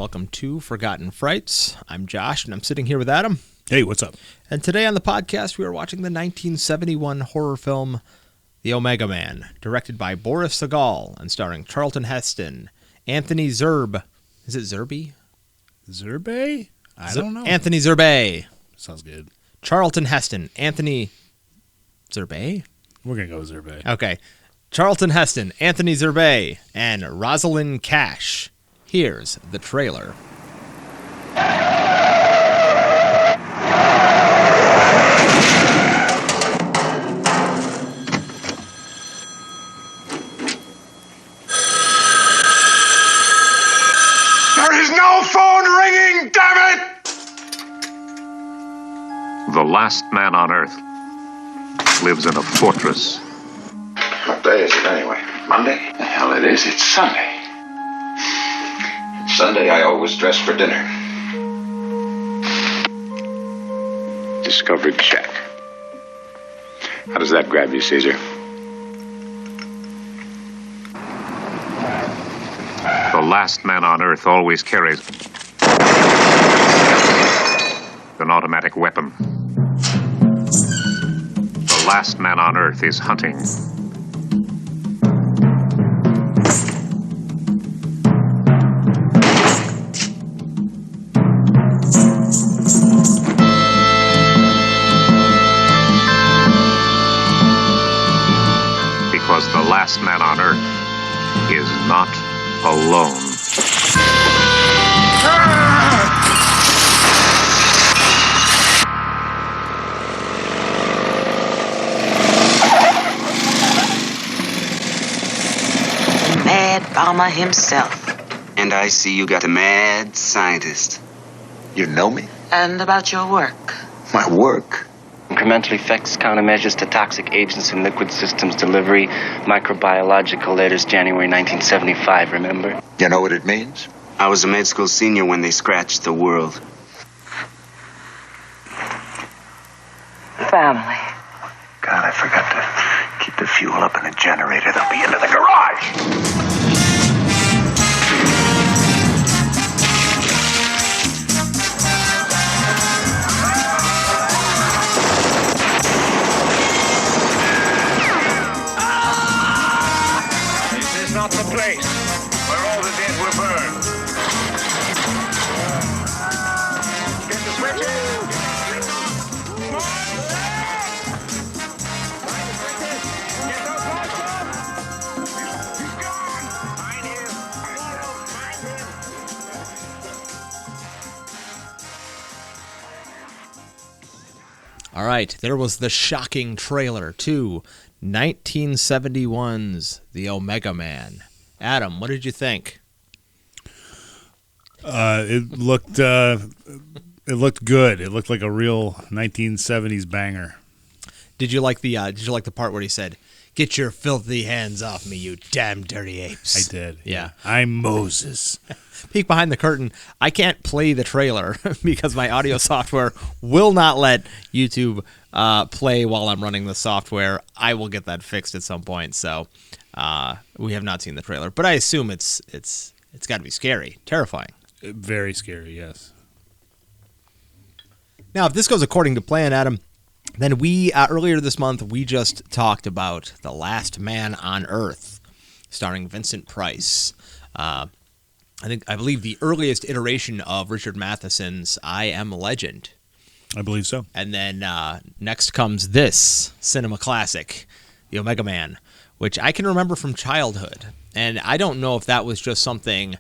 welcome to Forgotten Frights. I'm Josh, and I'm sitting here with Adam. Hey, what's up? And today on the podcast, we are watching the 1971 horror film The Omega Man, directed by Boris Sagal and starring Charlton Heston, Anthony Zerbe. Is it Zerbe? Zerbe? I don't know. Anthony Zerbe. Sounds good. Charlton Heston, Anthony Zerbe? We're going to go with Zerbe. Okay. Charlton Heston, Anthony Zerbe, and Rosalind Cash. Here's the trailer. There is no phone ringing, damn it! The last man on Earth lives in a fortress. What day is it anyway? Monday? The hell it is, it's Sunday. Sunday I always dress for dinner. Discovered check. How does that grab you, Caesar? The last man on Earth always carries an automatic weapon. The last man on Earth is hunting. Because the last man on Earth is not alone. Mad bomber himself. And I see you got a mad scientist. You know me? And about your work. My work? Incremental effects, countermeasures to toxic agents in liquid systems, delivery, microbiological letters, January 1975, remember? You know what it means? I was a med school senior when they scratched the world. Family. God, I forgot to keep the fuel up in the generator. They'll be into the garage. This is not the place where all the dead were burned. Get the switches. All right, there was the shocking trailer to 1971's The Omega Man. Adam, what did you think? It looked good. It looked like a real 1970s banger. Did you like the part where he said, "Get your filthy hands off me, you damn dirty apes"? I did. Yeah. I'm Moses. Peek behind the curtain. I can't play the trailer because my audio software will not let YouTube play while I'm running the software. I will get that fixed at some point. So we have not seen the trailer, but I assume it's got to be scary, terrifying. Very scary, yes. Now, if this goes according to plan, Adam, then we earlier this month we just talked about The Last Man on Earth, starring Vincent Price. I believe the earliest iteration of Richard Matheson's I Am Legend. I believe so. And then next comes this cinema classic, The Omega Man, which I can remember from childhood. And I don't know if that was just something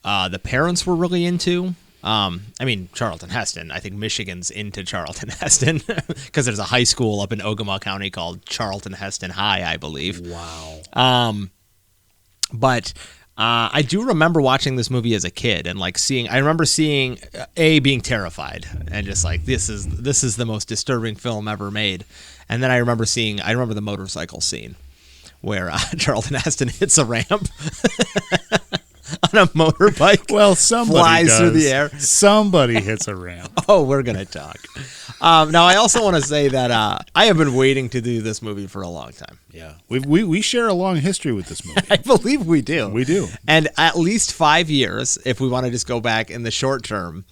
the parents were really into. I mean, Charlton Heston. I think Michigan's into Charlton Heston because there's a high school up in Ogama County called Charlton Heston High, I believe. Wow. But I do remember watching this movie as a kid and I remember seeing being terrified and just like, this is the most disturbing film ever made. And then I remember the motorcycle scene where Charlton Heston hits a ramp. on a motorbike. Well, somebody flies does. through the air. Somebody hits a ramp. Oh, we're gonna talk. Now, I also want to say that I have been waiting to do this movie for a long time. Yeah, we share a long history with this movie. I believe we do. We do. And at least 5 years, if we want to just go back in the short term,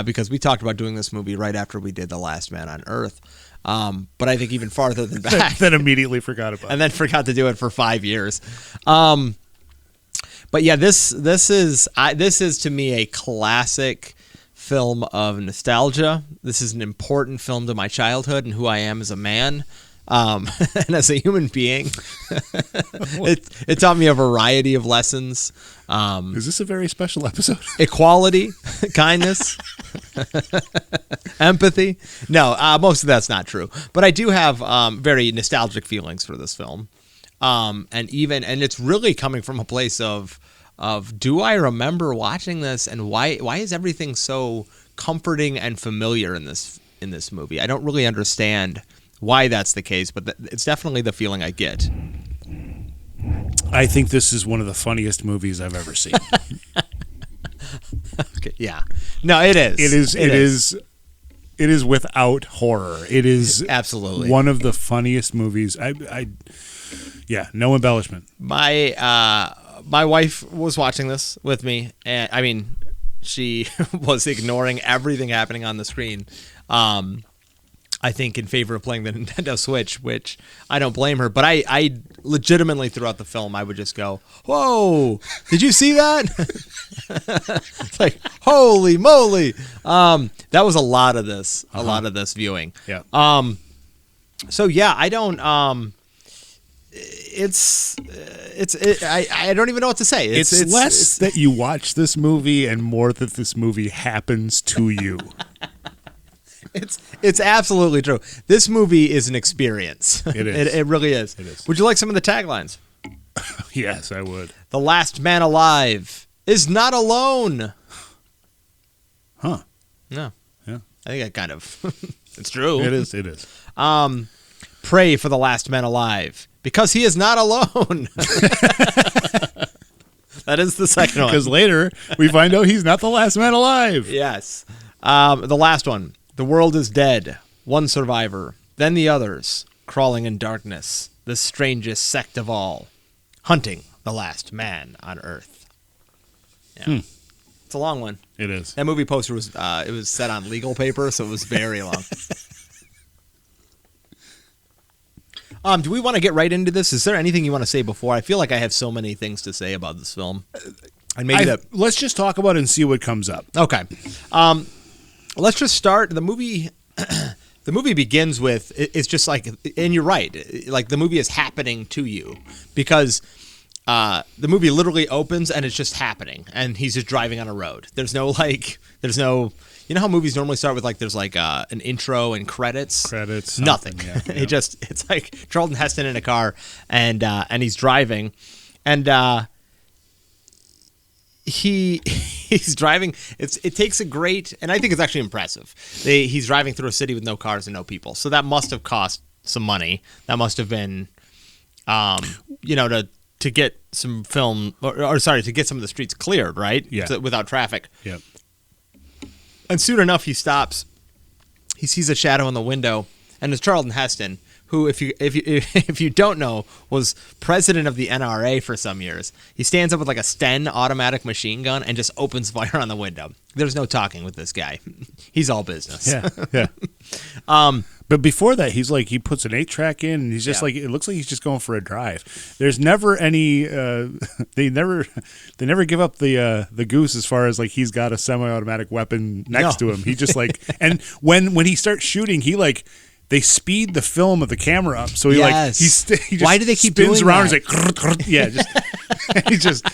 because we talked about doing this movie right after we did The Last Man on Earth. But I think even farther than back. Then immediately forgot about it. And then forgot to do it for 5 years. But yeah, this is to me a classic film of nostalgia. This is an important film to my childhood and who I am as a man. And as a human being, it taught me a variety of lessons. Is this a very special episode? Equality, kindness, empathy. No, most of that's not true. But I do have very nostalgic feelings for this film. And it's really coming from a place of do I remember watching this, and why is everything so comforting and familiar in this movie? I don't really understand why that's the case, but it's definitely the feeling I get. I think this is one of the funniest movies I've ever seen. Okay, yeah. No, it is. It is without horror. It is absolutely one of the funniest movies. Yeah, no embellishment. My wife was watching this with me, and I mean, she was ignoring everything happening on the screen. I think in favor of playing the Nintendo Switch, which I don't blame her. But I legitimately throughout the film, I would just go, "Whoa, did you see that?" It's like, holy moly. That was a lot of this viewing. Yeah. So yeah, I don't, I don't even know what to say. It's less that you watch this movie and more that this movie happens to you. It's absolutely true. This movie is an experience. It is. It really is. It is. Would you like some of the taglines? Yes, I would. The last man alive is not alone. Huh. No. Yeah. I think that kind of it's true. It is. It is. Pray for the last man alive because he is not alone. That is the second one. Because later we find out he's not the last man alive. Yes. The last one. The world is dead. One survivor. Then the others. Crawling in darkness. The strangest sect of all. Hunting the last man on Earth. Yeah. It's a long one. It is. That movie poster was it was set on legal paper, so it was very long. Do we want to get right into this? Is there anything you want to say before? I feel like I have so many things to say about this film. And maybe let's just talk about it and see what comes up. Okay. Let's just start. The movie the movie begins with, it's just like, and you're right, like the movie is happening to you because the movie literally opens and it's just happening and he's just driving on a road. There's no, you know how movies normally start with there's an intro and credits? Nothing. Yeah. It's like Charlton Heston in a car and he's driving and he's driving. It takes a great, and I think it's actually impressive. He's driving through a city with no cars and no people, so that must have cost some money. That must have been, to get some film, to get some of the streets cleared, right? Yeah. Without traffic. Yeah. And soon enough, he stops. He sees a shadow in the window, and it's Charlton Heston, who, if you don't know, was president of the NRA for some years. He stands up with a Sten automatic machine gun and just opens fire on the window. There's no talking with this guy. He's all business. Yeah. But before that, he puts an 8-track in, and he's just it looks like he's just going for a drive. There's never any. They never give up the goose as far as he's got a semi-automatic weapon next to him. He just and when he starts shooting, they speed the film of the camera up, so he just why do they keep spins doing around? that? He's just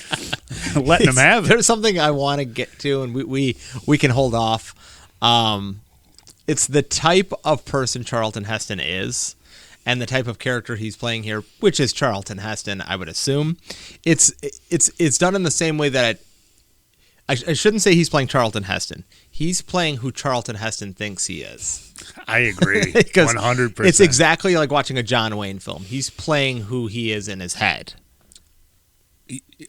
letting him have it. There's something I want to get to, and we can hold off. It's the type of person Charlton Heston is, and the type of character he's playing here, which is Charlton Heston, I would assume. It's done in the same way that I shouldn't say he's playing Charlton Heston. He's playing who Charlton Heston thinks he is. I agree, 100%. It's exactly like watching a John Wayne film. He's playing who he is in his head.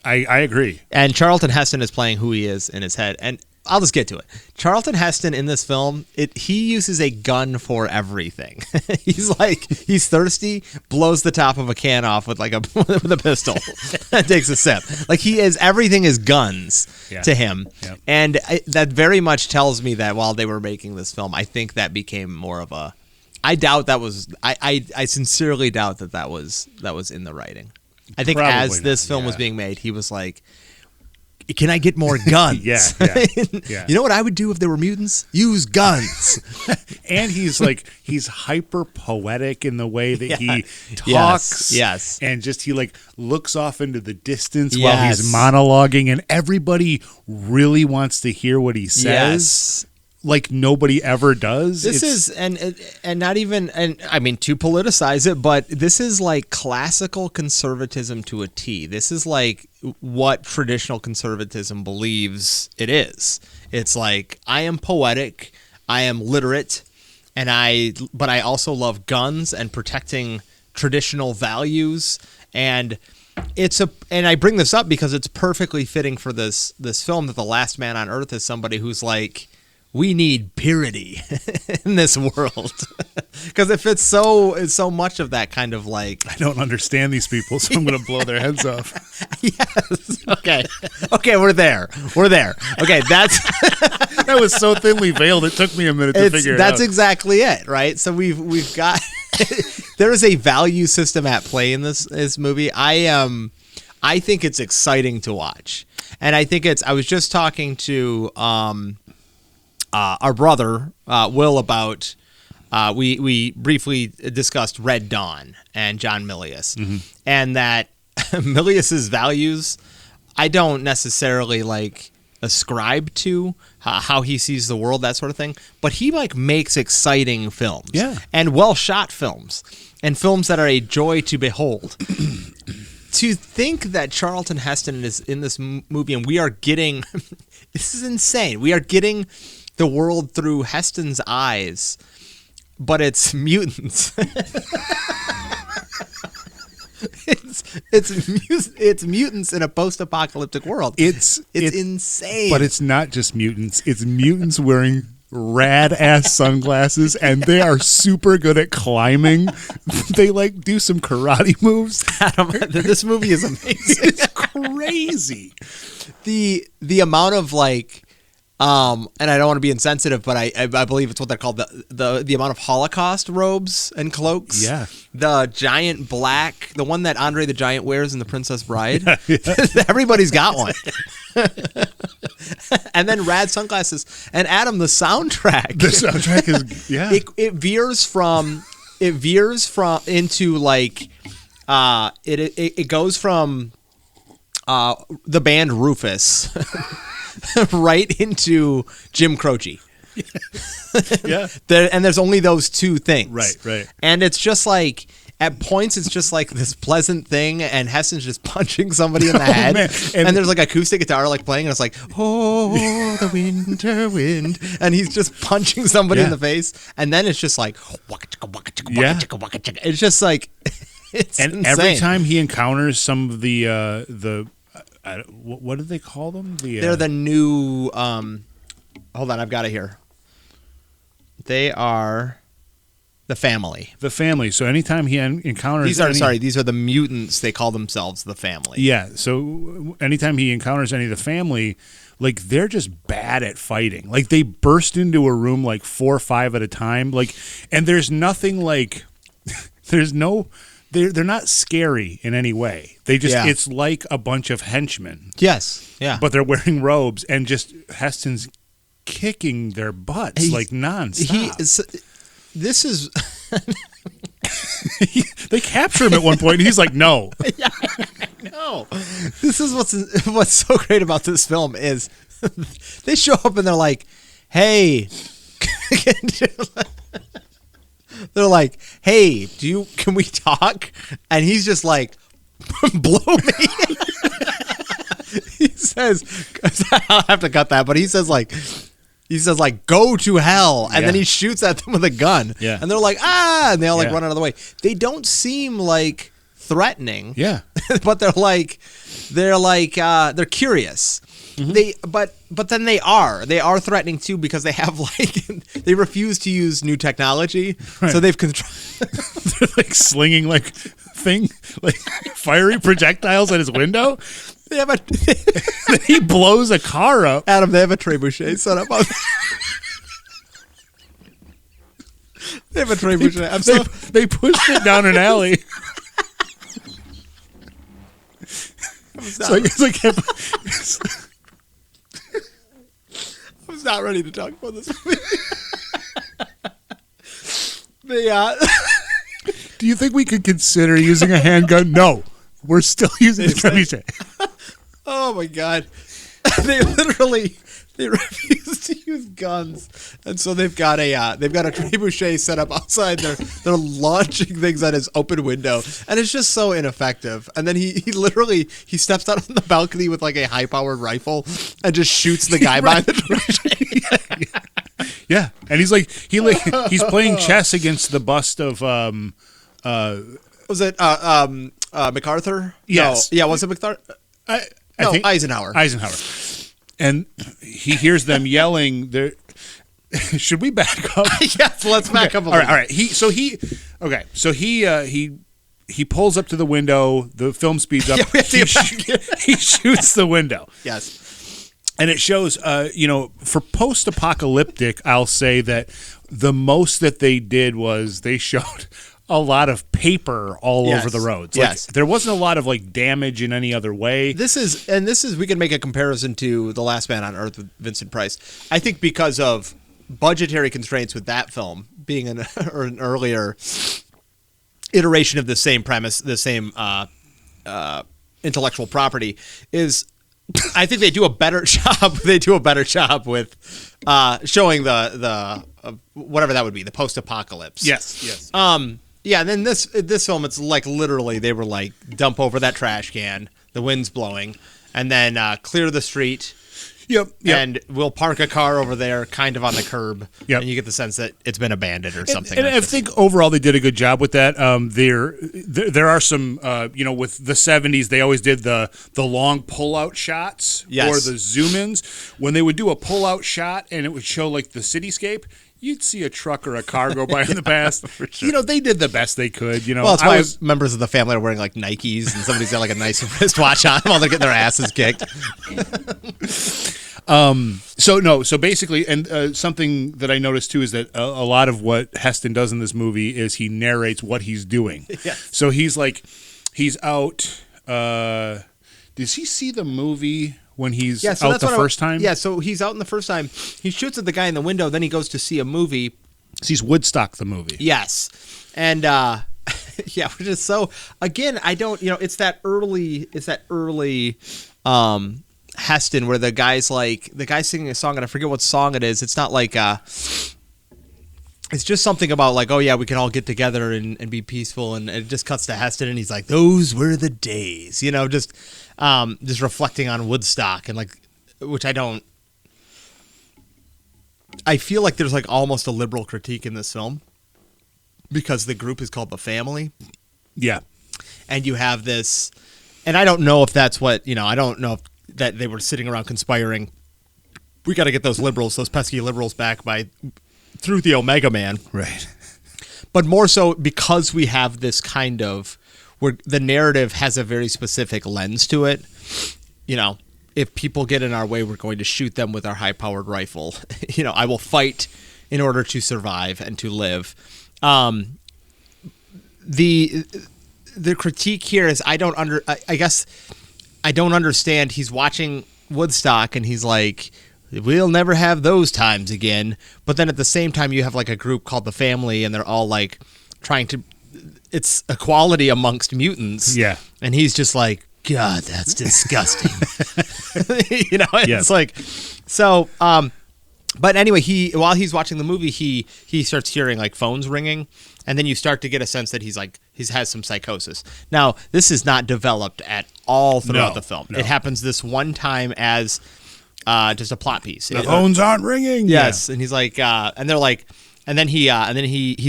I agree. And Charlton Heston is playing who he is in his head. And I'll just get to it. Charlton Heston in this film, he uses a gun for everything. He's thirsty, blows the top of a can off with with a pistol, and takes a sip. Everything is guns to him. Yep. And that very much tells me that while they were making this film, I think that became more of a. I doubt that was. I sincerely doubt that was in the writing. I think Probably as this film was being made, he was like, can I get more guns? Yeah. You know what I would do if there were mutants? Use guns. And he's hyper poetic in the way that he talks. Yes. And just he looks off into the distance while he's monologuing, and everybody really wants to hear what he says. Yes. Like nobody ever does. This is and not even, and I mean, to politicize it, but this is like classical conservatism to a T. This is like what traditional conservatism believes it is. It's like, I am poetic, I am literate, but I also love guns and protecting traditional values. And and I bring this up because it's perfectly fitting for this film that the last man on Earth is somebody who's like, we need purity in this world, because it fits so much of that kind of like. I don't understand these people, so I'm going to blow their heads off. Yes. Okay. We're there. Okay. That was so thinly veiled. It took me a minute to figure it out. That's exactly it, right? So we've got there is a value system at play in this movie. I think it's exciting to watch, and I think I was just talking to our brother Will about we briefly discussed Red Dawn and John Milius, and that Milius's values I don't necessarily ascribe to how he sees the world, that sort of thing, but he makes exciting films, and well shot films, and films that are a joy to behold. To think that Charlton Heston is in this movie and we are getting this is insane. We are getting the world through Heston's eyes, but it's mutants. It's mutants in a post-apocalyptic world. It's insane. But it's not just mutants. It's mutants wearing rad-ass sunglasses, and they are super good at climbing. They do some karate moves. Adam, this movie is amazing. It's crazy. The amount of and I don't want to be insensitive, but I believe it's what they're called, the amount of Holocaust robes and cloaks. Yeah. The giant black, the one that Andre the Giant wears in The Princess Bride. Yeah. Everybody's got one. And then rad sunglasses. And Adam, the soundtrack. The soundtrack is It veers from into it goes from the band Rufus right into Jim Croce. Yeah. And there's only those two things. Right. And it's just at points, it's just this pleasant thing, and Heston's just punching somebody in the head. Man. And there's acoustic guitar playing, and it's oh, the winter wind. And he's just punching somebody in the face. And then it's just it's just it's and insane. Every time he encounters some of the what do they call them? They're the new. Hold on, I've got it here. They are the family. The family. So anytime he encounters these are the mutants. They call themselves the family. Yeah. So anytime he encounters any of the family, they're just bad at fighting. They burst into a room 4 or 5 at a time. And there's nothing there's no. They're not scary in any way. They just it's like a bunch of henchmen. Yes. Yeah. But they're wearing robes, and just Heston's kicking their butts nonstop. This is they capture him at one point, and he's like, "No." Yeah, no. This is what's so great about this film is they show up and they're like, "Hey." They're like, "Hey, can we talk?" And he's just like, "Blow me." He says, I'll have to cut that, but he says go to hell, and then he shoots at them with a gun. Yeah. And they're like, "Ah," and they all run out of the way. They don't seem threatening. Yeah. But they're curious. Mm-hmm. But then they are threatening too, because they have they refuse to use new technology. Right. So they've they're like slinging fiery projectiles at his window. They have he blows a car up. Adam, they have a trebuchet set up on They have a trebuchet. They pushed it down an alley. I was not ready to talk about this movie. Do you think we could consider using a handgun? No. We're still using the trebuchet. Oh my God. They refuse to use guns, and so they've got a trebuchet set up outside. They're launching things at his open window, and it's just so ineffective. And then he literally steps out on the balcony with like a high powered rifle and just shoots the guy behind the trebuchet. Yeah, and he's playing chess against the bust of was it MacArthur? Yes. No. Yeah, was it MacArthur? I think Eisenhower. And he hears them yelling. Should we back up? Yes, let's back up a little. All right. He pulls up to the window. The film speeds up. Yeah, he shoots the window. Yes. And it shows, for post-apocalyptic, I'll say that the most that they did was they showed a lot of paper all over the roads. Yes. There wasn't a lot of damage in any other way. This is we can make a comparison to The Last Man on Earth with Vincent Price. I think because of budgetary constraints with that film being an earlier iteration of the same premise, the same intellectual property, is I think they do a better job. They do a better job with showing the whatever that would be, the post-apocalypse. Yes. Yeah, and then this film, it's literally they were dump over that trash can, the wind's blowing, and then clear the street. Yep. And we'll park a car over there, kind of on the curb. Yep. And you get the sense that it's been abandoned or something. And I think overall they did a good job with that. There are some, with the 70s, they always did the long pull-out shots or the zoom-ins. When they would do a pull-out shot and it would show the cityscape, you'd see a truck or a car go by in the past. Sure. They did the best they could. Well, that's why members of the family are wearing Nikes, and somebody's got a nice wristwatch on while they're getting their asses kicked. So basically, and something that I noticed too is that a lot of what Heston does in this movie is he narrates what he's doing. Yes. So he's out. Does he see the movie when he's out the first time? Yeah, so he's out in the first time. He shoots at the guy in the window, then he goes to see a movie. Sees Woodstock the movie. Yes. And yeah, which is so, again, I don't, it's that early Heston where the guy's singing a song, and I forget what song it is. It's not it's just something about oh yeah, we can all get together and be peaceful, and it just cuts to Heston and he's like, those were the days, just reflecting on Woodstock, and which I feel like there's almost a liberal critique in this film because the group is called The Family. Yeah. And you have this, and I don't know if that's what, I don't know if that they were sitting around conspiring. We got to get those pesky liberals back through the Omega Man. Right. But more so because we have this kind of, where the narrative has a very specific lens to it. If people get in our way, we're going to shoot them with our high-powered rifle. I will fight in order to survive and to live. The critique here is I guess I don't understand. He's watching Woodstock and he's like, we'll never have those times again. But then at the same time, you have a group called The Family, and they're all trying to, it's equality amongst mutants. Yeah. And he's just like, God, that's disgusting. It's so, but anyway, while he's watching the movie, he starts hearing phones ringing, and then you start to get a sense that he has some psychosis. Now, this is not developed at all throughout the film. No. It happens this one time as just a plot piece. The phones aren't ringing. Yes, yeah. And he's and they're and then he's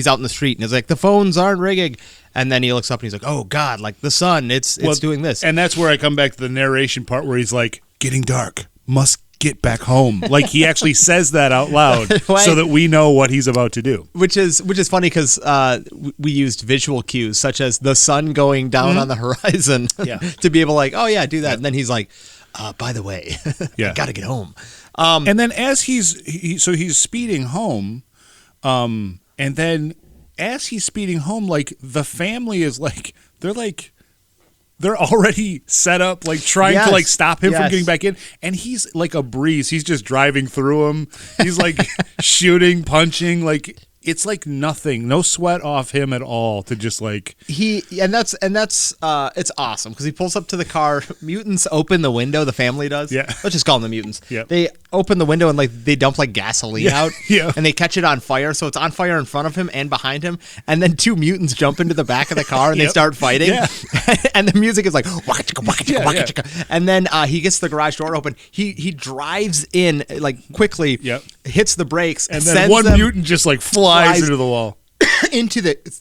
out in the street and he's like, the phones aren't ringing, And then he looks up and he's like, "Oh God, like the sun, it's doing this." And that's where I come back to the narration part where he's like, "Getting dark, must get back home." Like he actually says that out loud so that we know what he's about to do. Which is funny because we used visual cues such as the sun going down on the horizon to be able to like, oh yeah, do that. And then he's like, by the way, I gotta get home. And then as he's speeding home, and then as he's speeding home, like the family is like they're already set up, like trying to like stop him from getting back in, and he's like a breeze. He's just driving through them. He's like shooting, punching, like it's like nothing, no sweat off him at all. To just like that's it's awesome because he pulls up to the car. Mutants open the window. The family does. Yeah, let's just call them the mutants. Yeah, they open the window and like they dump like gasoline out. Yeah, and they catch it on fire. So it's on fire in front of him and behind him. And then two mutants jump into the back of the car and they start fighting. Yeah. And the music is like waka chicka, waka chicka, waka chicka. And then he gets the garage door open. He drives in like quickly. Yep. Hits the brakes. And then one mutant just like flies into the wall.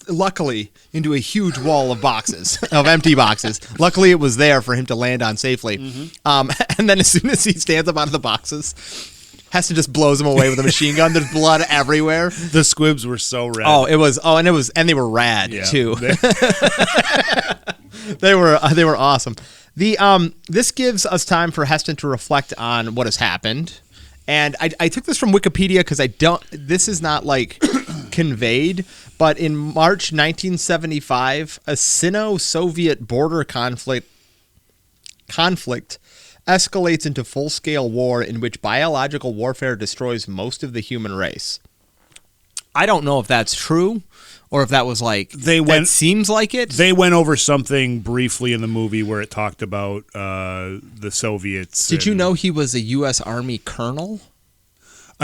Luckily into a huge wall of boxes, of empty boxes. Luckily it was there for him to land on safely. And then as soon as he stands up out of the boxes, Heston just blows him away with a machine gun. There's blood everywhere. The squibs were so rad. And they were rad too. They were awesome. This gives us time for Heston to reflect on what has happened. And I took this from Wikipedia because this is not like conveyed, but in March 1975, a Sino-Soviet border conflict escalates into full-scale war in which biological warfare destroys most of the human race. I don't know if that's true or if that was like that seems like it. They went over something briefly in the movie where it talked about the Soviets. Did you know he was a U.S. Army colonel?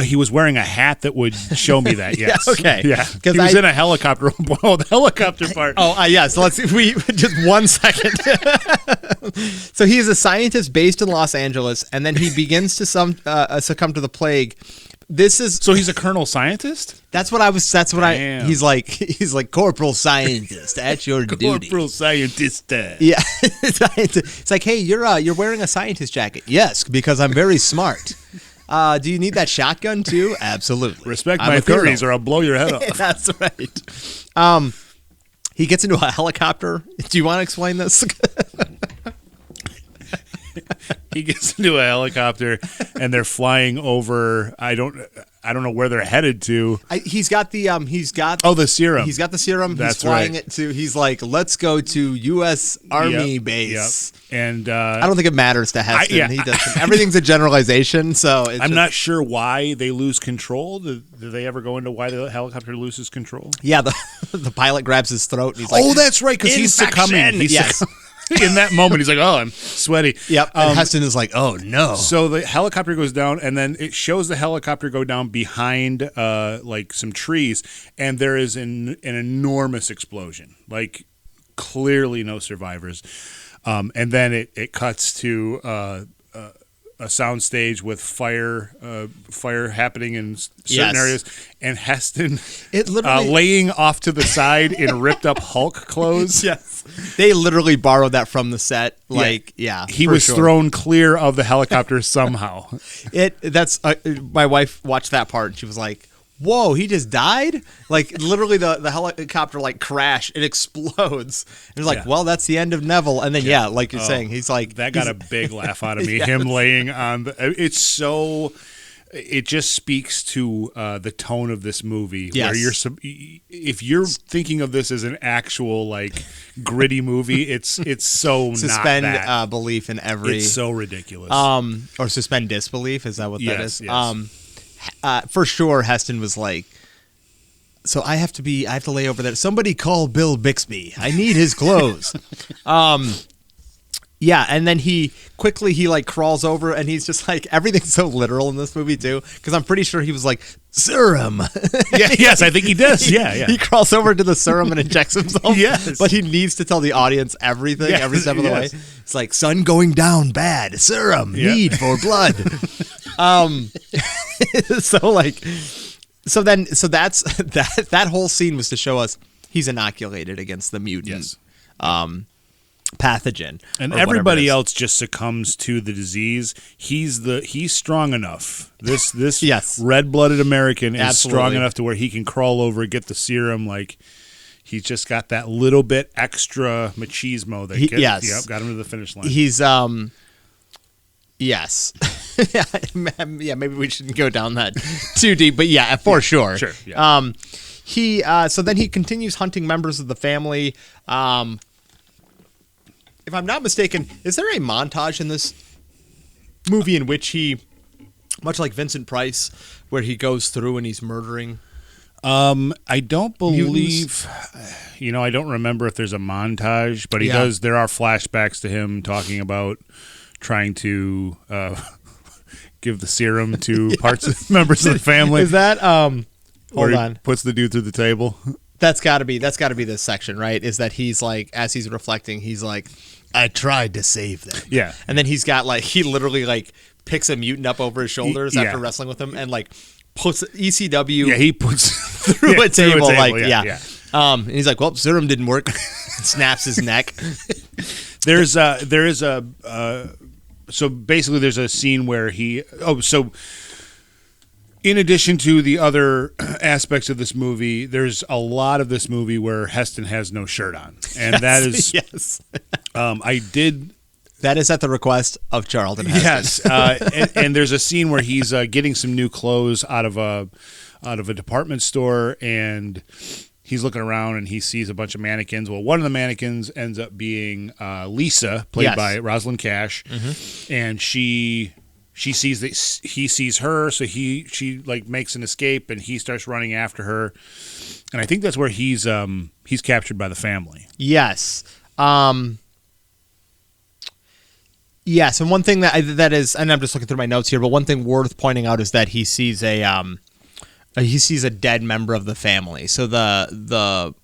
He was wearing a hat that would show me that. Yes. Okay. Yeah. He was in a helicopter. Oh, the helicopter part. So let's just 1 second. So he is a scientist based in Los Angeles, and then he begins to succumb to the plague. So he's a colonel scientist? He's like corporal scientist at your duty. Corporal scientist. Yeah. It's like, hey, you're wearing a scientist jacket. Yes, because I'm very smart. Do you need that shotgun too? Absolutely. Respect my theories or I'll blow your head off. That's right. He gets into a helicopter. Do you want to explain this? He gets into a helicopter and they're flying over. I don't know where they're headed to. He's got the the serum. He's got the serum. That's he's flying right. it to. He's like, let's go to U.S. Army base. Yep. And I don't think it matters to Heston. He does everything's a generalization. So I'm not sure why they lose control. Do they ever go into why the helicopter loses control? Yeah, the pilot grabs his throat. And he's like, that's right, because he's succumbing. Yes. In that moment, he's like, "Oh, I'm sweaty." Yep. And Heston is like, "Oh no!" So the helicopter goes down, and then it shows the helicopter go down behind, like some trees, and there is an enormous explosion. Like, clearly no survivors. And then it cuts to a soundstage with fire happening in certain areas, and Heston laying off to the side in ripped up Hulk clothes. Yes, they literally borrowed that from the set. He was thrown clear of the helicopter somehow. My wife watched that part and she was like, whoa, he just died? Like, literally the helicopter, like, crashed. It explodes. It was like, well, that's the end of Neville. And then, like you're saying, he's like... That got a big laugh out of me. Yes. Him laying on... It's so... It just speaks to the tone of this movie. Yes. Where if you're thinking of this as an actual, like, gritty movie, it's so suspend not that. Belief in every... It's so ridiculous. Or suspend disbelief, is that what that is? Yes. For sure, Heston was like, so I have to lay over there. Somebody call Bill Bixby. I need his clothes. And then he like crawls over and he's just like, everything's so literal in this movie too, because I'm pretty sure he was like, serum. Yes, I think he does. He crawls over to the serum and injects himself. Yes. But he needs to tell the audience everything every step of the way. It's like, sun going down bad, serum, need for blood. So that's that whole scene was to show us he's inoculated against the mutant Yes. pathogen, And or whatever everybody it is. else just succumbs to the disease. He's strong enough. This Yes. red-blooded American is strong Absolutely. enough to where he can crawl over, get the serum. Like he's just got that little bit extra machismo that got him to the finish line. He's yes. Yeah, maybe we shouldn't go down that too deep, but yeah, for sure. Sure. Yeah. So then he continues hunting members of the family. If I'm not mistaken, is there a montage in this movie in which he, much like Vincent Price, where he goes through and he's murdering? I don't believe, mutants? I don't remember if there's a montage, but he does. There are flashbacks to him talking about trying to give the serum to parts of members of the family. Is that hold Or on? he puts the dude through the table. That's got to be this section, right? Is that he's like, as he's reflecting, he's like, I tried to save them. Yeah. And then he's got like, he literally like picks a mutant up over his shoulders Yeah. after wrestling with him and like puts ECW Yeah, he puts through a table. Like, yeah. And he's like, well, serum didn't work. Snaps his neck. There is a so basically there's a scene where in addition to the other aspects of this movie, there's a lot of this movie where Heston has no shirt on, and that is yes. That is at the request of Charlton Heston. Yes, and there's a scene where he's getting some new clothes out of a department store, and he's looking around and he sees a bunch of mannequins. Well, one of the mannequins ends up being Lisa, played by Rosalind Cash, and she sees that he sees her, so she like makes an escape, and he starts running after her, and I think that's where he's captured by the family. Yes. Yes, and one thing that is, and I'm just looking through my notes here, but one thing worth pointing out is that he sees a dead member of the family. So the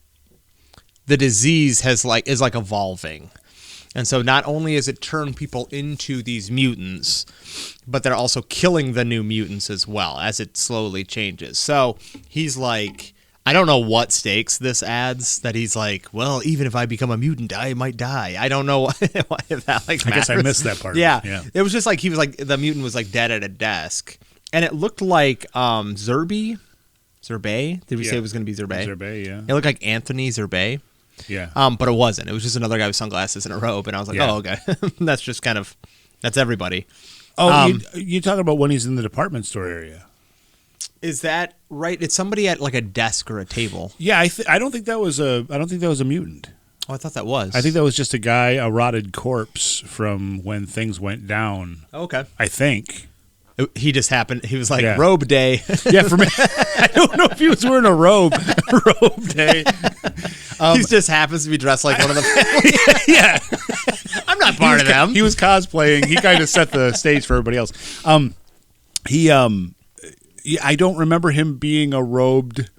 disease is like evolving. And so not only has it turned people into these mutants, but they're also killing the new mutants as well as it slowly changes. So he's like, I don't know what stakes this adds, that he's like, well, even if I become a mutant, I might die. I don't know if that like matters. I guess I missed that part. Yeah. It was just like he was like, the mutant was like dead at a desk. And it looked like Zerbe? Did we say it was going to be Zerbe? Zerbe, yeah. It looked like Anthony Zerbe. Yeah. But it wasn't. It was just another guy with sunglasses and a robe. And I was like, oh, okay. That's just kind of, that's everybody. Oh, you talking about when he's in the department store area? Is that right? It's somebody at like a desk or a table. Yeah, I don't think that was a mutant. Oh, I thought that was. I think that was just a rotted corpse from when things went down. Okay. I think. He just happened. He was like, robe day. Yeah, for me. I don't know if he was wearing a robe. Robe day. He just happens to be dressed like one of the family. Yeah. I'm not part of them. He was cosplaying. He kind of set the stage for everybody else. I don't remember him being a robed.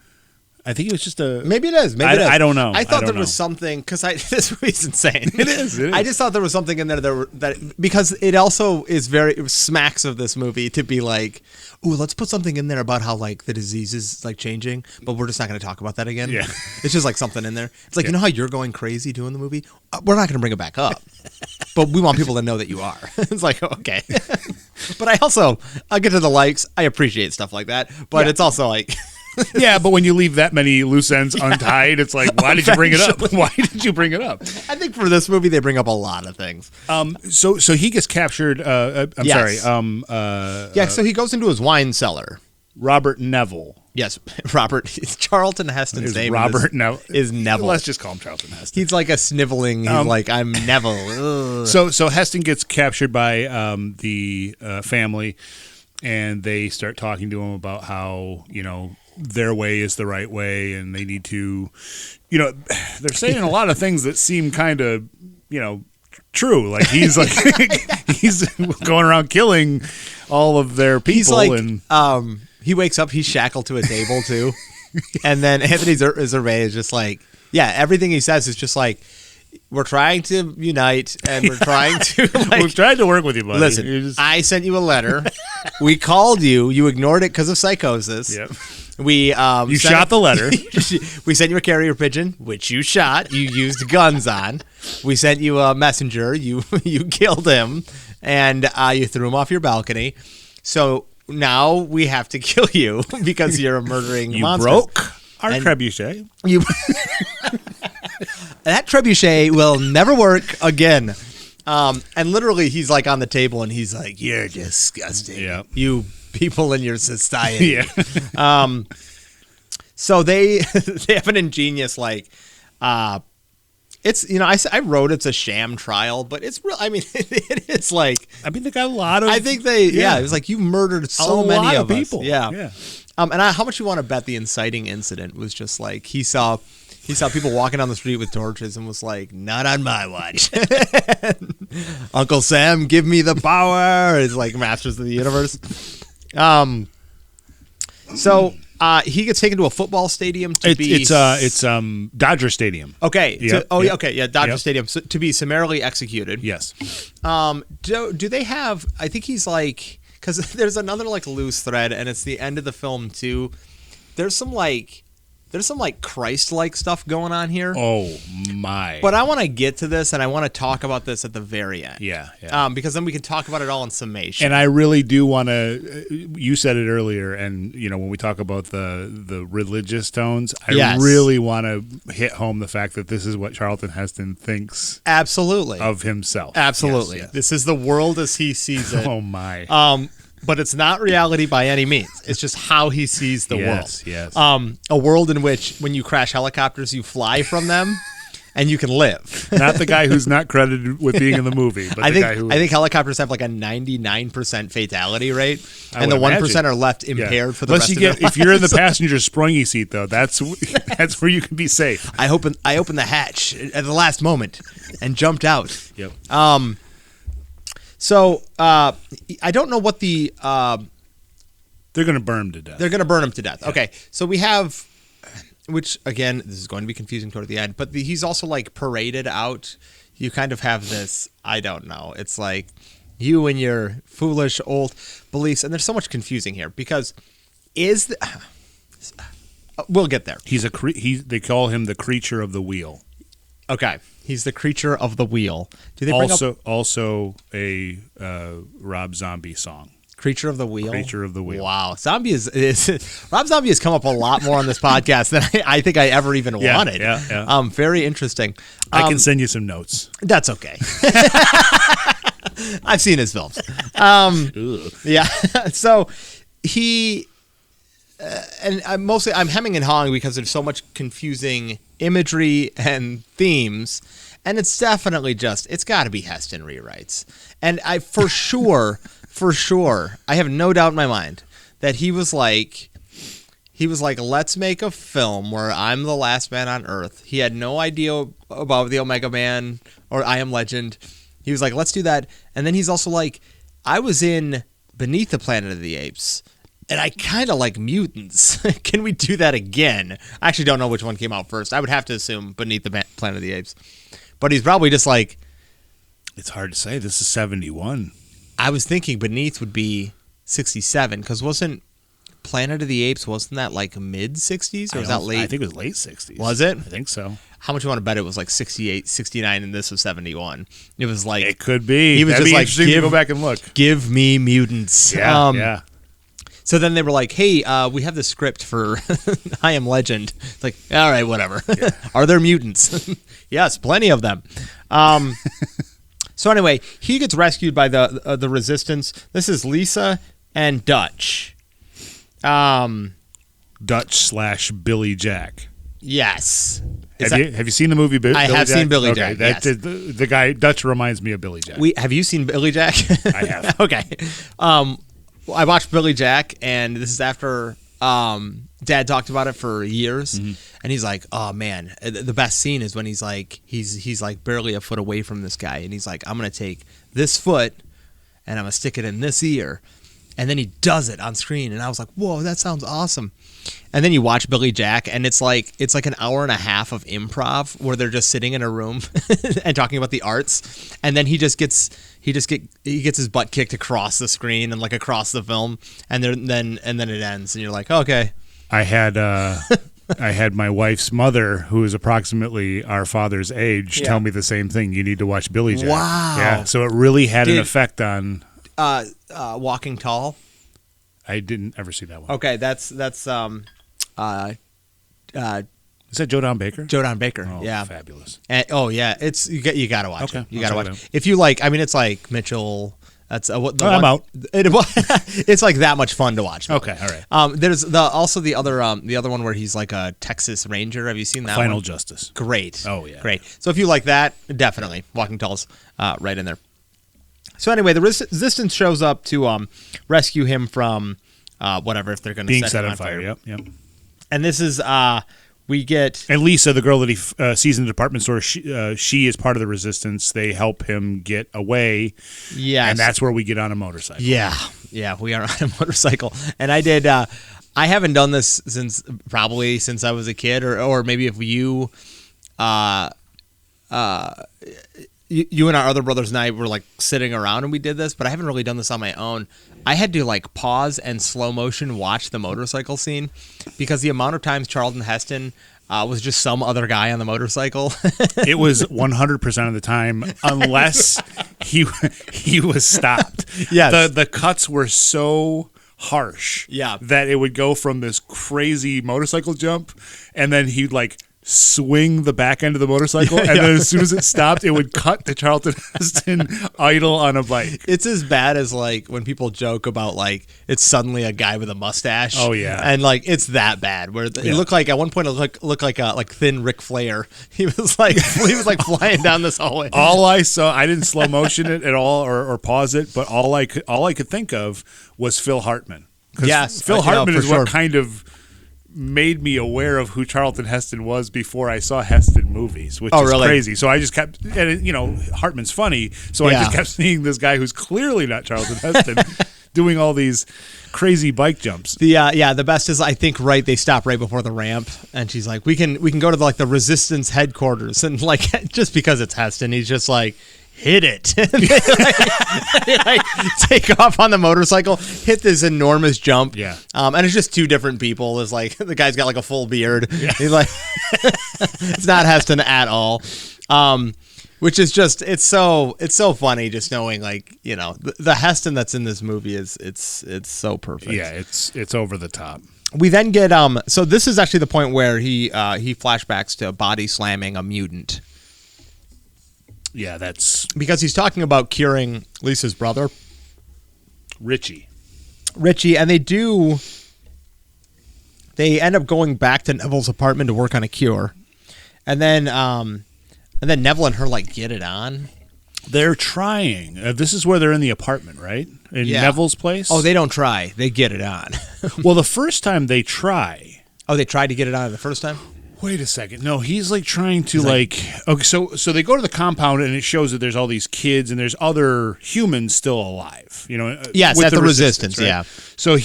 I think it was just a. Maybe it is. Maybe it is. I don't know. I thought there was something because this movie's insane. It is. I just thought there was something in there that because it also is it smacks of this movie to be like, ooh, let's put something in there about how like the disease is like changing, but we're just not going to talk about that again. Yeah, it's just like something in there. It's like you know how you're going crazy doing the movie. We're not going to bring it back up, but we want people to know that you are. It's like okay, but I'll get to the likes. I appreciate stuff like that, but it's also like. Yeah, but when you leave that many loose ends untied, it's like, why did you bring it up? Why did you bring it up? I think for this movie, they bring up a lot of things. So he gets captured. Sorry. So he goes into his wine cellar. Robert Neville. Yes, Robert. Charlton Heston's name is Neville. Let's just call him Charlton Heston. He's like a sniveling. He's like, I'm Neville. Ugh. So Heston gets captured by the family, and they start talking to him about how their way is the right way, and they need to, they're saying a lot of things that seem kind of, true. Like he's like he's going around killing all of their people. He's like, he wakes up, he's shackled to a table too, and then Anthony Zerbe is just like, everything he says is just like, we're trying to unite, and we're trying to we've tried to work with you, buddy. Listen, I sent you a letter. We called you. You ignored it because of psychosis. Yep. We You shot the letter. We sent you a carrier pigeon, which you shot. You used guns on. We sent you a messenger. You killed him, and you threw him off your balcony. So now we have to kill you because you're a murdering monster. You broke our trebuchet. That trebuchet will never work again. And literally, he's like on the table, and he's like, "You're disgusting. Yeah. You people in your society." Yeah. So they have an ingenious it's I wrote it's a sham trial, but it's real. I mean, it is like they got a lot of. I think it was like you murdered so many of people. us. Yeah. Yeah. And how much you want to bet the inciting incident was just like he saw people walking down the street with torches and was like, "Not on my watch." Uncle Sam, give me the power. It's like Masters of the Universe. So he gets taken to a football stadium It's Dodger Stadium. Okay. Yep, Dodger Stadium to be summarily executed. Yes. Do they have? I think he's like, because there's another like loose thread, and it's the end of the film too. There's some Christ-like stuff going on here. Oh my! But I want to get to this, and I want to talk about this at the very end. Yeah. Because then we can talk about it all in summation. And I really do want to. You said it earlier, and when we talk about the religious tones, I really want to hit home the fact that this is what Charlton Heston thinks. Absolutely. Of himself. Absolutely. Yes. This is the world as he sees it. Oh my. But it's not reality by any means. It's just how he sees the world. Yes. A world in which when you crash helicopters, you fly from them and you can live. Not the guy who's not credited with being in the movie, but the guy who is. I think helicopters have like a 99% fatality rate, and the 1% imagine. are left impaired for the rest of their lives. If you're in the passenger springy seat, though, that's where you can be safe. I opened the hatch at the last moment and jumped out. Yep. So I don't know what the they're going to burn him to death. They're going to burn him to death. Yeah. Okay, so we have, which again, this is going to be confusing toward the end, but he's also like paraded out. You kind of have this. I don't know. It's like you and your foolish old beliefs, and there's so much confusing here because we'll get there. They call him the creature of the wheel. Okay, he's the creature of the wheel. Do they bring also a Rob Zombie song? Creature of the Wheel? Creature of the Wheel. Wow. Zombie Rob Zombie has come up a lot more on this podcast than I think I ever even wanted. Yeah. Very interesting. I can send you some notes. That's okay. I've seen his films. Yeah. So he and I'm hemming and hawing because there's so much confusing imagery and themes, and it's definitely it's got to be Heston rewrites. And I for sure, I have no doubt in my mind that he was like, let's make a film where I'm the last man on Earth. He had no idea about the Omega Man or I Am Legend. He was like, let's do that. And then he's also like, I was in Beneath the Planet of the Apes, and I kind of like mutants. Can we do that again? I actually don't know which one came out first. I would have to assume Beneath the Planet of the Apes. But he's probably just like... It's hard to say. This is 71. I was thinking Beneath would be 67, because wasn't Planet of the Apes, wasn't that like mid-60s? Or was that late? I think it was late 60s. Was it? I think so. How much you want to bet it was like 68, 69, and this was 71? It was like... It could be. He was That'd just be like, interesting to go back and look. Give me mutants. Yeah. So then they were like, hey, we have the script for I Am Legend. It's like, all right, whatever. Yeah. Are there mutants? Yes, plenty of them. So anyway, he gets rescued by the Resistance. This is Lisa and Dutch. Dutch/Billy Jack. Yes. Have you seen the movie Billy Jack? I have seen Billy Jack, yes. The guy, Dutch reminds me of Billy Jack. Have you seen Billy Jack? I have. Okay. I watched Billy Jack, and this is after Dad talked about it for years, and he's like, "Oh man, the best scene is when he's like barely a foot away from this guy, and he's like, I'm gonna take this foot, and I'm gonna stick it in this ear." And then he does it on screen, and I was like, "Whoa, that sounds awesome!" And then you watch Billy Jack, and it's like an hour and a half of improv where they're just sitting in a room and talking about the arts, and then he gets his butt kicked across the screen and like across the film, and then it ends, and you're like, okay, I had my wife's mother, who is approximately our father's age, tell me the same thing. You need to watch Billy Jack. Wow. Yeah, so it really had an effect on... Walking Tall. I didn't ever see that one. Okay, that's Is that Joe Don Baker? Joe Don Baker. Oh, yeah, fabulous. And, it's you got to watch it. You got to watch it. If you like, I mean, it's like Mitchell. That's I'm out. It's like that much fun to watch. Okay, all right. There's the other one where he's like a Texas Ranger. Have you seen that? Final one? Justice. Great. Oh yeah, great. So if you like that, definitely Walking Tall's right in there. So anyway, the Resistance shows up to rescue him from whatever, if they're going to set him on fire. Yep. And this is we get... And Lisa, the girl that he sees in the department store, she is part of the Resistance. They help him get away. Yes. And that's where we get on a motorcycle. Yeah, we are on a motorcycle. And I haven't done this since I was a kid, or maybe if you and our other brothers and I were like sitting around and we did this, but I haven't really done this on my own. I had to like pause and slow motion watch the motorcycle scene because the amount of times Charlton Heston was just some other guy on the motorcycle. It was 100% of the time, unless he was stopped. Yes. The cuts were so harsh that it would go from this crazy motorcycle jump, and then he'd like swing the back end of the motorcycle, and then as soon as it stopped, it would cut to Charlton Heston idle on a bike. It's as bad as like when people joke about like it's suddenly a guy with a mustache. Oh yeah, and like it's that bad. Where it looked like at one point it looked like a thin Ric Flair. He was like flying down this hallway. All I saw, I didn't slow motion it at all or pause it, but all I could think of was Phil Hartman. Yes, Phil Hartman is sure. what kind of made me aware of who Charlton Heston was before I saw Heston movies, which is really? crazy. So I just kept, and Hartman's funny, so I just kept seeing this guy who's clearly not Charlton Heston doing all these crazy bike jumps. The best is I think they stop right before the ramp, and she's like, we can go to the Resistance headquarters, and like just because it's Heston, he's just like, hit it. they take off on the motorcycle, hit this enormous jump. Yeah. And it's just two different people. It's like the guy's got like a full beard. Yeah. He's like, it's not Heston at all. Which is just it's so funny just knowing the Heston that's in this movie it's so perfect. Yeah, it's over the top. We then get so this is actually the point where he flashbacks to body slamming a mutant. Yeah, that's because he's talking about curing Lisa's brother, Richie, and they end up going back to Neville's apartment to work on a cure, and then Neville and her get it on. They're trying. This is where they're in the apartment, right? In Neville's place. Oh, they don't try. They get it on. Well, the first time they try. Oh, they tried to get it on the first time? Wait a second. No, he's trying to okay, so they go to the compound and it shows that there's all these kids and there's other humans still alive, Yes, with at the Resistance, right? Yeah. So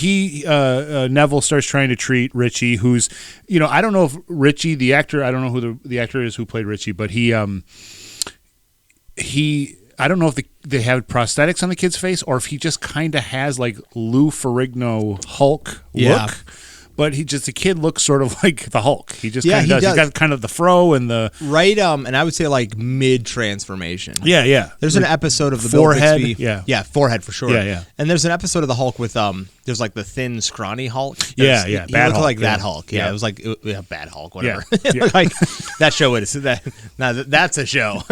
Neville starts trying to treat Richie, who's, I don't know if Richie, the actor, I don't know who the actor is who played Richie, but he I don't know if they have prosthetics on the kid's face or if he just kind of has Lou Ferrigno Hulk look. But the kid looks sort of like the Hulk. He just kind of does. He's got kind of the fro and the and I would say mid transformation. Yeah. There's an episode of the forehead. Bill Bixby, forehead for sure. Yeah. And there's an episode of the Hulk with there's the thin, scrawny Hulk. Yeah. He Bad looked Hulk. like that Hulk. Yeah, it was Bad Hulk, whatever. Yeah. That show is that. Now that's a show.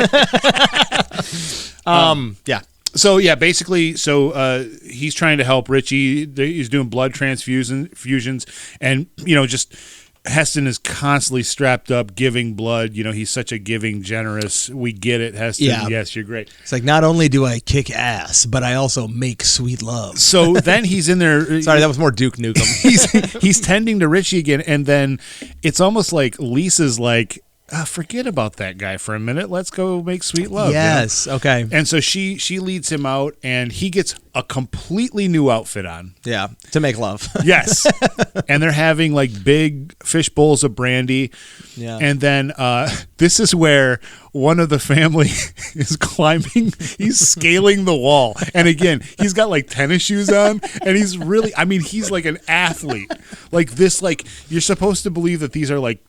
Yeah. So basically, he's trying to help Richie. He's doing blood transfusions, and just Heston is constantly strapped up, giving blood. He's such a giving, generous. We get it, Heston. Yeah. Yes, you're great. It's not only do I kick ass, but I also make sweet love. So then he's in there. Sorry, that was more Duke Nukem. He's tending to Richie again, and then it's almost like Lisa's forget about that guy for a minute. Let's go make sweet love. Yes. Okay. And so she leads him out, and he gets a completely new outfit on. Yeah. To make love. Yes. And they're having like big fish bowls of brandy. Yeah. And then this is where one of the family is climbing. He's scaling the wall. And again, he's got like tennis shoes on, and he's really, I mean, he's like an athlete. Like this, like you're supposed to believe that these are like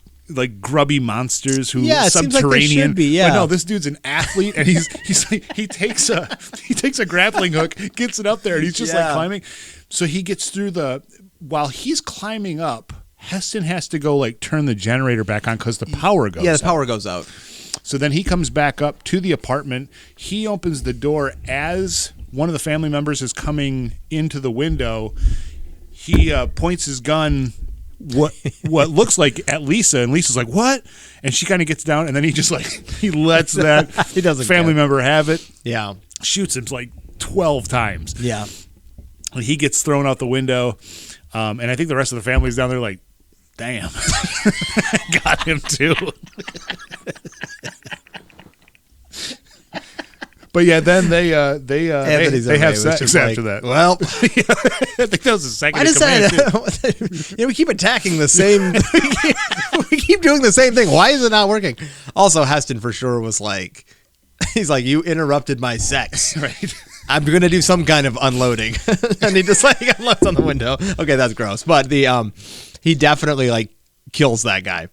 grubby monsters who it seems like they should be, But no, this dude's an athlete, and he's like, he takes a grappling hook, gets it up there, and he's just like climbing. So he gets through while he's climbing up, Heston has to go like turn the generator back on because the power goes out. Yeah, the power goes out. So then he comes back up to the apartment. He opens the door as one of the family members is coming into the window. He points his gun what looks like at Lisa, and Lisa's like, "What?" And she kind of gets down, and then he just like he lets that he doesn't family member have it. Yeah, shoots him like 12 times. Yeah, and he gets thrown out the window, and I think the rest of the family's down there like, "Damn, got him too." But yeah, then they have sex after that. Well, I think that was the second. I just said, we keep attacking the same. we keep doing the same thing. Why is it not working? Also, Heston for sure was like, he's like, you interrupted my sex. Right. I'm gonna do some kind of unloading, and he just like unloads on the window. Okay, that's gross. But he definitely like kills that guy.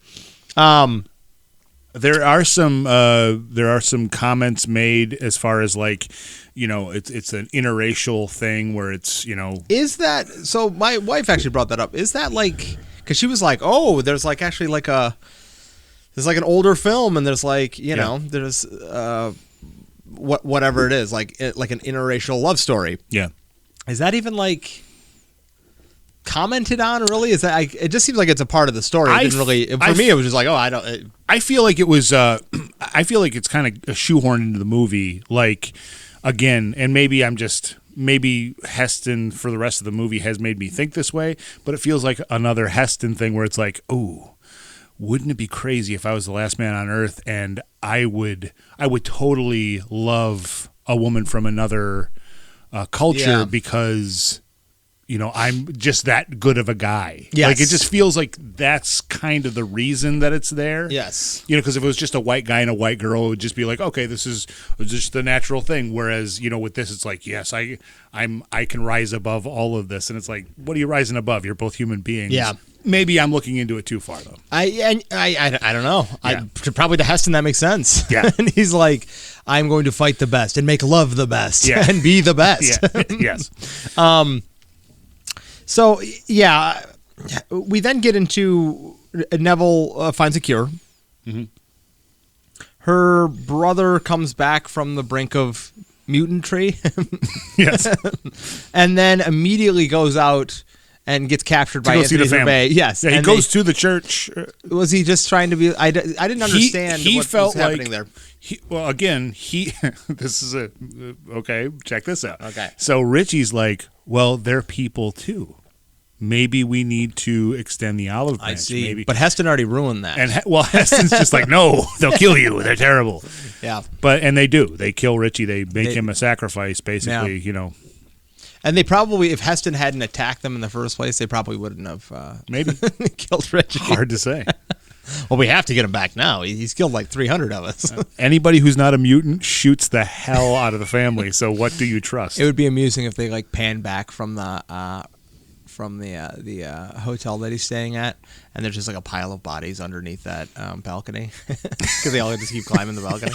There are some comments made as far as like, it's an interracial thing where it's, Is that so? My wife actually brought that up. Is that like, because she was like, oh, there's like actually like there's like an older film, and there's like there's whatever it is, like an interracial love story. Yeah. Is that even like commented on? Really? Is that it just seems like it's a part of the story. It didn't really, for me it was just like, oh, I don't. I feel like it was. I feel like it's kind of shoehorned into the movie. Like again, and maybe Heston for the rest of the movie has made me think this way, but it feels like another Heston thing where it's like, oh, wouldn't it be crazy if I was the last man on Earth and I would totally love a woman from another culture because I'm just that good of a guy. Yes. Like, it just feels like that's kind of the reason that it's there. Yes. Because if it was just a white guy and a white girl, it would just be like, okay, this is just the natural thing. Whereas, with this, it's like, yes, I can rise above all of this. And it's like, what are you rising above? You're both human beings. Yeah. Maybe I'm looking into it too far, though. I don't know. Yeah. Probably to Heston that makes sense. Yeah. And he's like, I'm going to fight the best and make love the best and be the best. Yeah. Yes. So, yeah, we then get into Neville finds a cure. Mm-hmm. Her brother comes back from the brink of mutantry. Yes. And then immediately goes out and gets captured by Anthony Zerbe. Yes. Yeah, he goes to the church. Was he just trying to be... I didn't understand he what felt was happening there. This is okay, check this out. Okay. So Richie's like, well, they're people too. Maybe we need to extend the olive branch. I see. Maybe. But Heston already ruined that. And Heston's just like, no, they'll kill you. They're terrible. Yeah. And they do. They kill Richie. They make him a sacrifice, basically, And they probably, if Heston hadn't attacked them in the first place, they probably wouldn't have maybe killed Richie. Hard to say. Well, we have to get him back now. He's killed like 300 of us. Anybody who's not a mutant shoots the hell out of the family. So what do you trust? It would be amusing if they like pan back from the hotel that he's staying at, and there's just like a pile of bodies underneath that balcony because they all just keep climbing the balcony.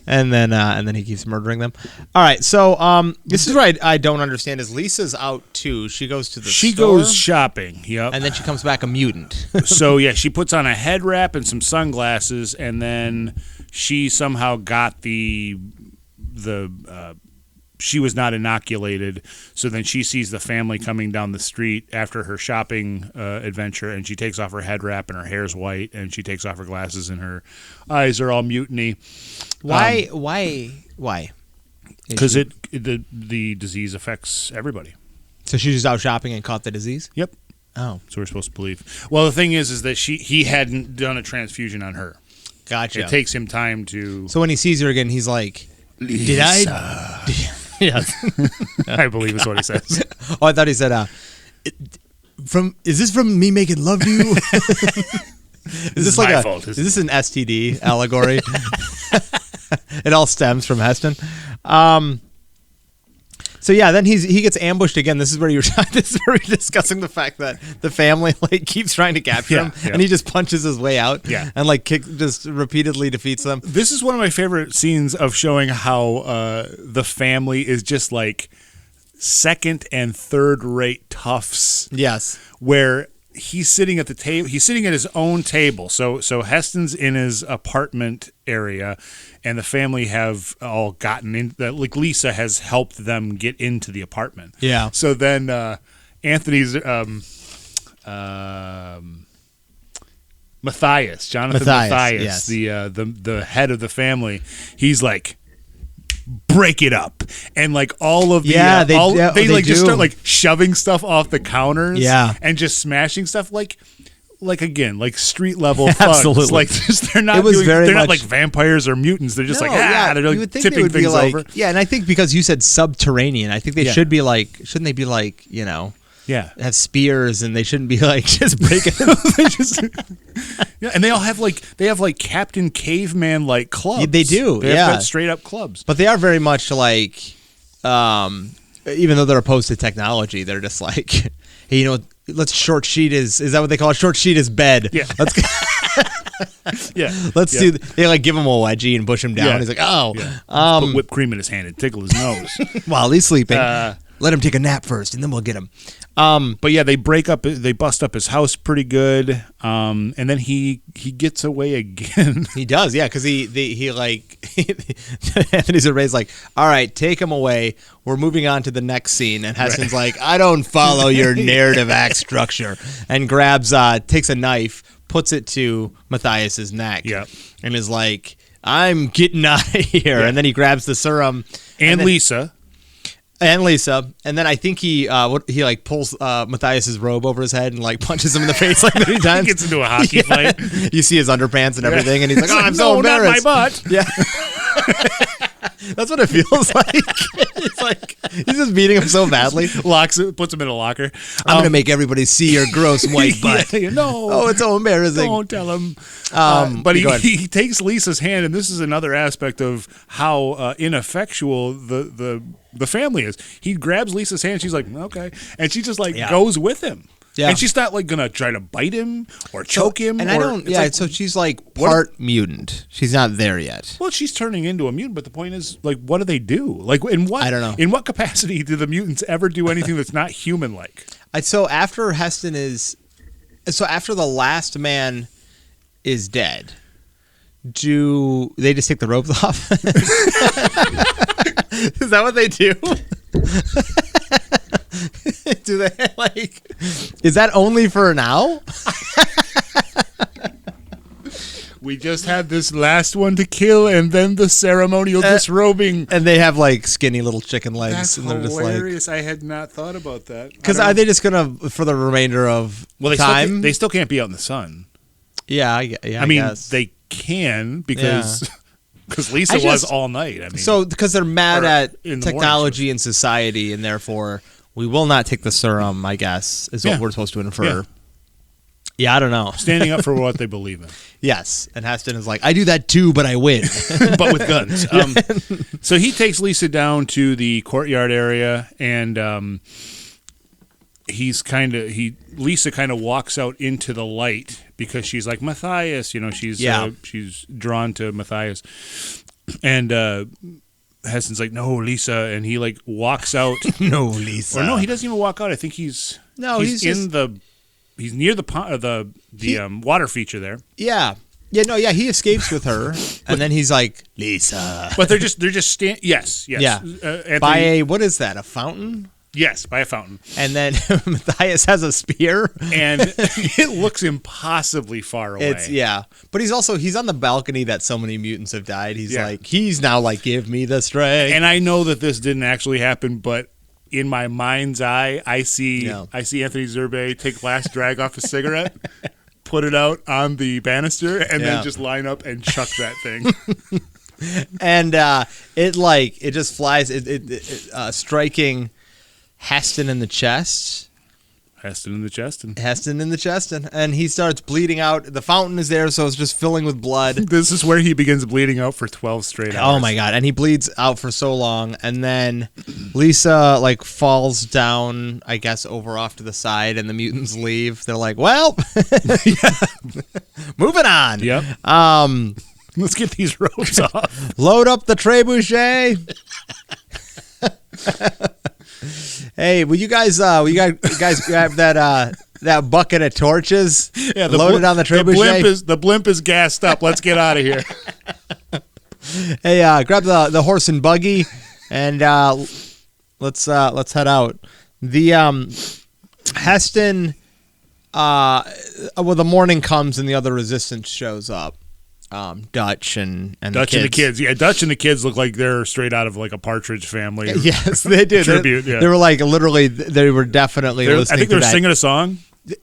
and then he keeps murdering them. All right, so this is what I don't understand is Lisa's out too. She goes to the store. She goes shopping. Yep. And then she comes back a mutant. So yeah, she puts on a head wrap and some sunglasses, and then she somehow got the she was not inoculated, so then she sees the family coming down the street after her shopping adventure, and she takes off her head wrap, and her hair's white, and she takes off her glasses, and her eyes are all mutiny. Why? Because the disease affects everybody. So she's just out shopping and caught the disease? Yep. Oh, So we're supposed to believe. Well, the thing is that he hadn't done a transfusion on her. gotcha. It takes him time to. So when he sees her again, he's like, "Did I?" Yes. I believe is what he says. Oh, I thought he said, is this from me making love to you?" Is this like my fault. is this an STD allegory? It all stems from Heston. So yeah, then he gets ambushed again. This is where you're discussing the fact that the family like keeps trying to capture him, and he just punches his way out, and like just repeatedly defeats them. This is one of my favorite scenes of showing how the family is just like second and third rate toughs. Yes, where he's sitting at the table. He's sitting at his own table. So Heston's in his apartment area, and the family have all gotten in. Like Lisa has helped them get into the apartment. Yeah. So then Anthony's Matthias, Jonathan Matthias, yes. the head of the family. He's like, break it up, and like all of the they like just start like shoving stuff off the counters, and just smashing stuff like again like street level thugs. Absolutely. Like they're not not like vampires or mutants. They're just they're like you would think tipping they would things be like, over. Yeah, and I think because you said subterranean, I think they should be like, shouldn't they be like, have spears, and they shouldn't be like just breaking. And they all have like Captain Caveman like clubs. They do. They have straight up clubs. But they are very much like, even though they're opposed to technology, they're just like, hey, let's short sheet is that what they call it? Short sheet is bed. Yeah. Let's let's do. They like give him a wedgie and push him down. Yeah. He's like, oh, put whipped cream in his hand and tickle his nose while he's sleeping. Let him take a nap first, and then we'll get him. But yeah, they bust up his house pretty good, and then he gets away again. He does, yeah, because he like Anthony Zerbe's like, all right, take him away. We're moving on to the next scene, and Heston's like, I don't follow your narrative act structure, and takes a knife, puts it to Matthias's neck, and is like, I'm getting out of here, and then he grabs the serum and Lisa. And Lisa, and then I think he like pulls Matthias's robe over his head and like punches him in the face like 30 times. He gets into a hockey fight. You see his underpants and everything, and he's like, "Oh, I'm so no, embarrassed." Not my butt. Yeah, that's what it feels like. It's like he's just beating him so badly. Locks it, puts him in a locker. I'm gonna make everybody see your gross white butt. No, oh, it's so embarrassing. Don't tell him. But he takes Lisa's hand, and this is another aspect of how ineffectual the family is. He grabs Lisa's hand. She's like, okay, and she just like goes with him. Yeah. And she's not like gonna try to bite him or choke him. And I don't. Yeah. Like, so she's like part mutant. She's not there yet. Well, she's turning into a mutant. But the point is, like, what do they do? Like, I don't know. In what capacity do the mutants ever do anything that's not human-like? So after the last man is dead, do they just take the robes off? Is that what they do? Do they like? Is that only for now? We just had this last one to kill, and then the ceremonial disrobing. And they have like skinny little chicken legs. That's and they're hilarious. Just like, I had not thought about that. Because are they just gonna for the remainder of time? They still can't be out in the sun. Yeah, I mean, guess. They can because Lisa was all night. I mean, so because they're mad at technology and society, and therefore we will not take the serum. I guess is what we're supposed to infer. Yeah, I don't know. Standing up for what they believe in. Yes, and Heston is like, I do that too, but I win, but with guns. So he takes Lisa down to the courtyard area, and Lisa kind of walks out into the light because she's like Matthias, she's drawn to Matthias, and Heston's like, no, Lisa, and he like walks out. No, Lisa. Or no, he doesn't even walk out. I think he's near the water feature there. Yeah. Yeah, no, yeah, he escapes with her, and then he's like, Lisa. But they're just yes. Yeah. By what is that, a fountain? Yes, by a fountain. And then Matthias has a spear. And it looks impossibly far away. But he's on the balcony that so many mutants have died. He's now like, give me the strength. And I know that this didn't actually happen, but in my mind's eye, I see Anthony Zerbe take last drag off a cigarette, put it out on the banister, and then just line up and chuck that thing. And it just flies, striking Heston in the chest. Heston in the chest, and he starts bleeding out. The fountain is there, so it's just filling with blood. This is where he begins bleeding out for 12 straight hours. Oh my god! And he bleeds out for so long, and then Lisa falls down, I guess, over off to the side, and the mutants leave. They're like, "Well, moving on." Yep. Let's get these ropes off. Load up the trebuchet. Hey, will you guys grab that bucket of torches? Yeah, loaded on the trebuchet. The blimp is gassed up. Let's get out of here. Hey, grab the horse and buggy, and let's head out. The Heston. The morning comes and the other resistance shows up. Dutch and Dutch and the kids. Yeah, Dutch and the kids look like they're straight out of a Partridge Family. Yes, they did. Tribute. They were literally. They were definitely listening. I think they were singing a song.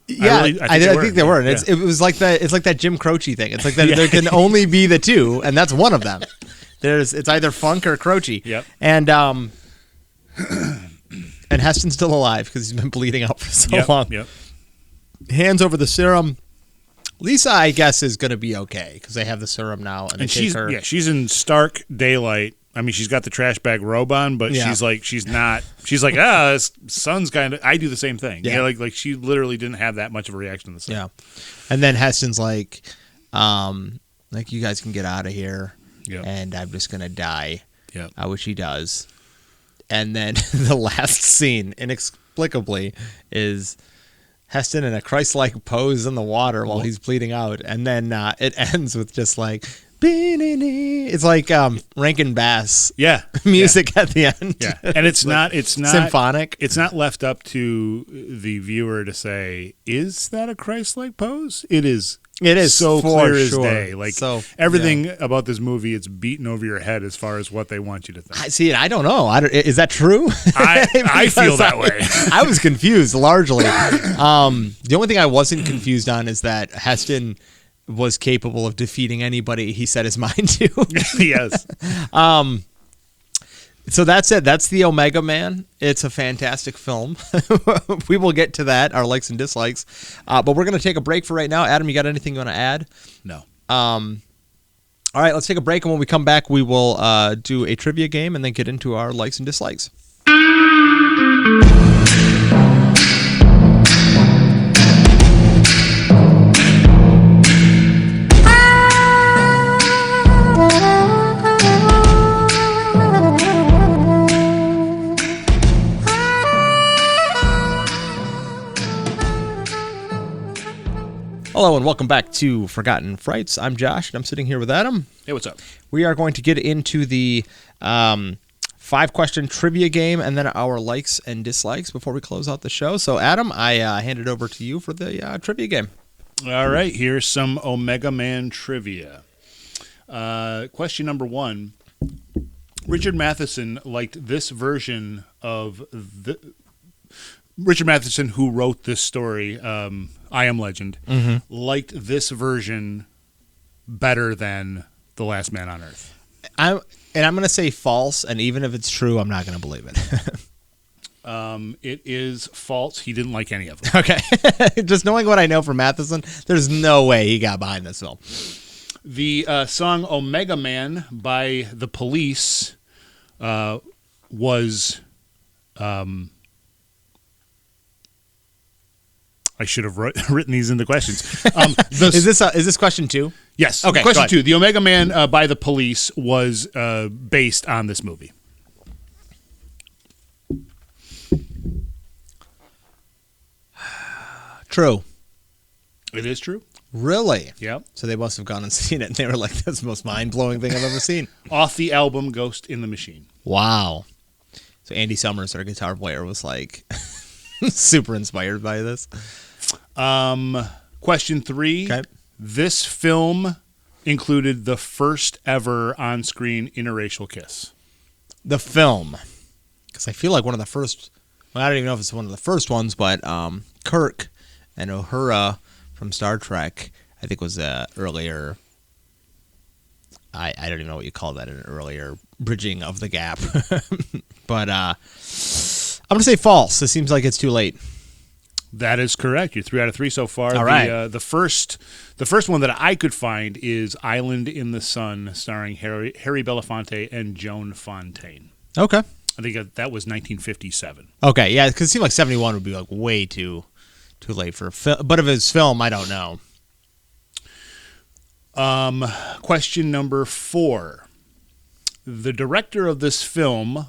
Yeah, I think they were. And it was like that. It's like that Jim Croce thing. It's like that. There can only be the two, and that's one of them. It's either Funk or Croce. Yep. And Heston's still alive because he's been bleeding out for so long. Yep. Hands over the serum. Lisa, I guess, is going to be okay because they have the serum now, and she's in stark daylight. I mean, she's got the trash bag robe on, but she's like, this sun's kind of. I do the same thing. Yeah, like she literally didn't have that much of a reaction to the sun. Yeah, and then Heston's like, you guys can get out of here, and I'm just gonna die. Yeah, which he does, and then the last scene, inexplicably, is Heston in a Christ-like pose in the water while he's bleeding out, and then it ends with just it's like Rankin Bass music at the end. Yeah, and it's not symphonic. It's not left up to the viewer to say, is that a Christ-like pose? It is. It is so for clear sure. as day. Everything about this movie, it's beaten over your head as far as what they want you to think. I don't know. Is that true? I feel that way. I was confused largely. The only thing I wasn't confused on is that Heston was capable of defeating anybody he set his mind to. Yes. So that's it. That's the Omega Man. It's a fantastic film. We will get to that, our likes and dislikes. But we're going to take a break for right now. Adam, you got anything you want to add? No. All right, let's take a break. And when we come back, we will do a trivia game and then get into our likes and dislikes. Hello and welcome back to Forgotten Frights. I'm Josh and I'm sitting here with Adam. Hey, what's up? We are going to get into the 5-question trivia game and then our likes and dislikes before we close out the show. So Adam, I hand it over to you for the trivia game. All right, here's some Omega Man trivia. Question number 1. Richard Matheson liked this version of Richard Matheson, who wrote this story, I Am Legend, liked this version better than The Last Man on Earth. I'm going to say false, and even if it's true, I'm not going to believe it. It is false. He didn't like any of them. Okay. Just knowing what I know from Matheson, there's no way he got behind this film. The song Omega Man by The Police was... I should have written these in the questions. Is this question 2? Yes. Okay. Question 2. The Omega Man by The Police was based on this movie. True. It is true. Really? Yep. So they must have gone and seen it, and they were like, "That's the most mind-blowing thing I've ever seen." Off the album Ghost in the Machine. Wow. So Andy Summers, our guitar player, was like super inspired by this. Question 3. Okay. This film included the first ever on-screen interracial kiss. The film, because I feel like one of the first I don't even know if it's one of the first ones, but Kirk and Uhura from Star Trek, I think was earlier. I don't even know what you call that, an earlier bridging of the gap. But I'm going to say false. It seems like it's too late. That is correct. You're 3 out of 3 so far. All right. The first one that I could find is Island in the Sun, starring Harry Belafonte and Joan Fontaine. Okay. I think that was 1957. Okay, yeah, because it seemed like 71 would be like way too late for a film. But if it's film, I don't know. Question number 4. The director of this film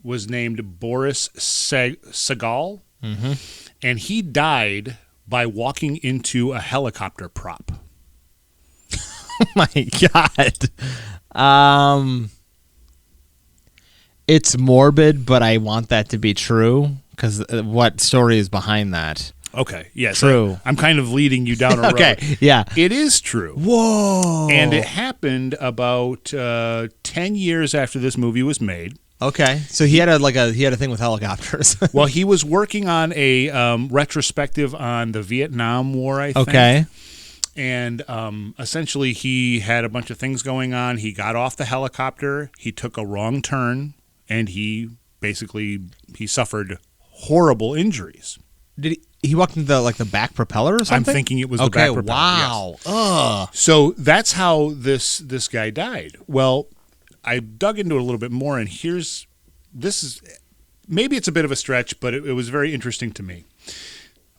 was named Boris Sagal, and he died by walking into a helicopter prop. Oh my God. It's morbid, but I want that to be true because what story is behind that? Okay, yes. True. I'm kind of leading you down a road. Okay, yeah. It is true. Whoa. And it happened about 10 years after this movie was made. Okay, so he had a thing with helicopters. Well, he was working on a retrospective on the Vietnam War, I think. Okay. And essentially, he had a bunch of things going on. He got off the helicopter. He took a wrong turn, and he suffered horrible injuries. Did he walked into the back propeller or something? I'm thinking it was the back propeller. Wow. Yes. Ugh. So that's how this guy died. Well, I dug into it a little bit more, and maybe it's a bit of a stretch, but it was very interesting to me.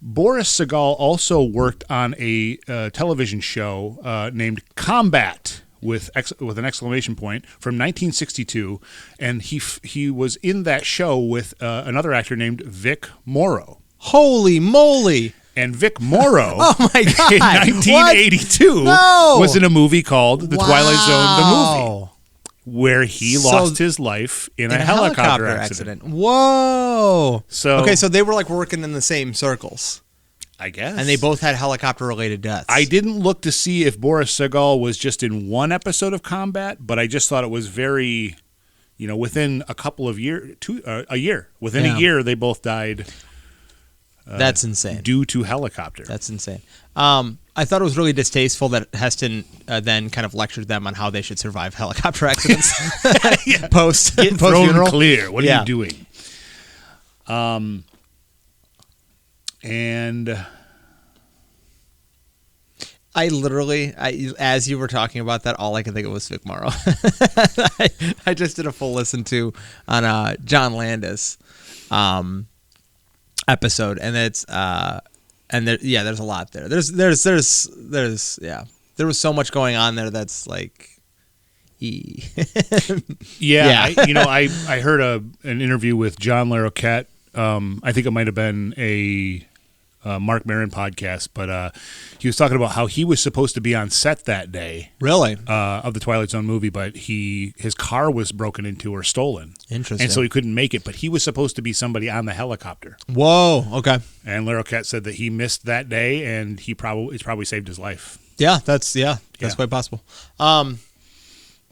Boris Sagal also worked on a television show named Combat with an exclamation point from 1962, and he was in that show with another actor named Vic Morrow. Holy moly! And Vic Morrow, oh my God, in 1982, was in a movie called The Twilight Zone, the movie, where he lost his life in a helicopter accident. Whoa! So they were working in the same circles, I guess, and they both had helicopter-related deaths. I didn't look to see if Boris Sagal was just in one episode of Combat, but I just thought it was very, within a couple of years, a year. Within a year, they both died. That's insane. Due to helicopter. That's insane. I thought it was really distasteful that Heston then kind of lectured them on how they should survive helicopter accidents post thrown clear. What are you doing? And I literally, as you were talking about that, all I could think of was Vic Morrow. I just did a full listen to on John Landis episode, and it's there's a lot there. There was so much going on there that's yeah. I heard an interview with John Larroquette. I think it might have been a Mark Maron podcast, but he was talking about how he was supposed to be on set that day, really, of the Twilight Zone movie, but his car was broken into or stolen. Interesting. And so he couldn't make it, but he was supposed to be somebody on the helicopter. Whoa, okay. And Larroquette said that he missed that day, and it's probably saved his life. Yeah, that's quite possible.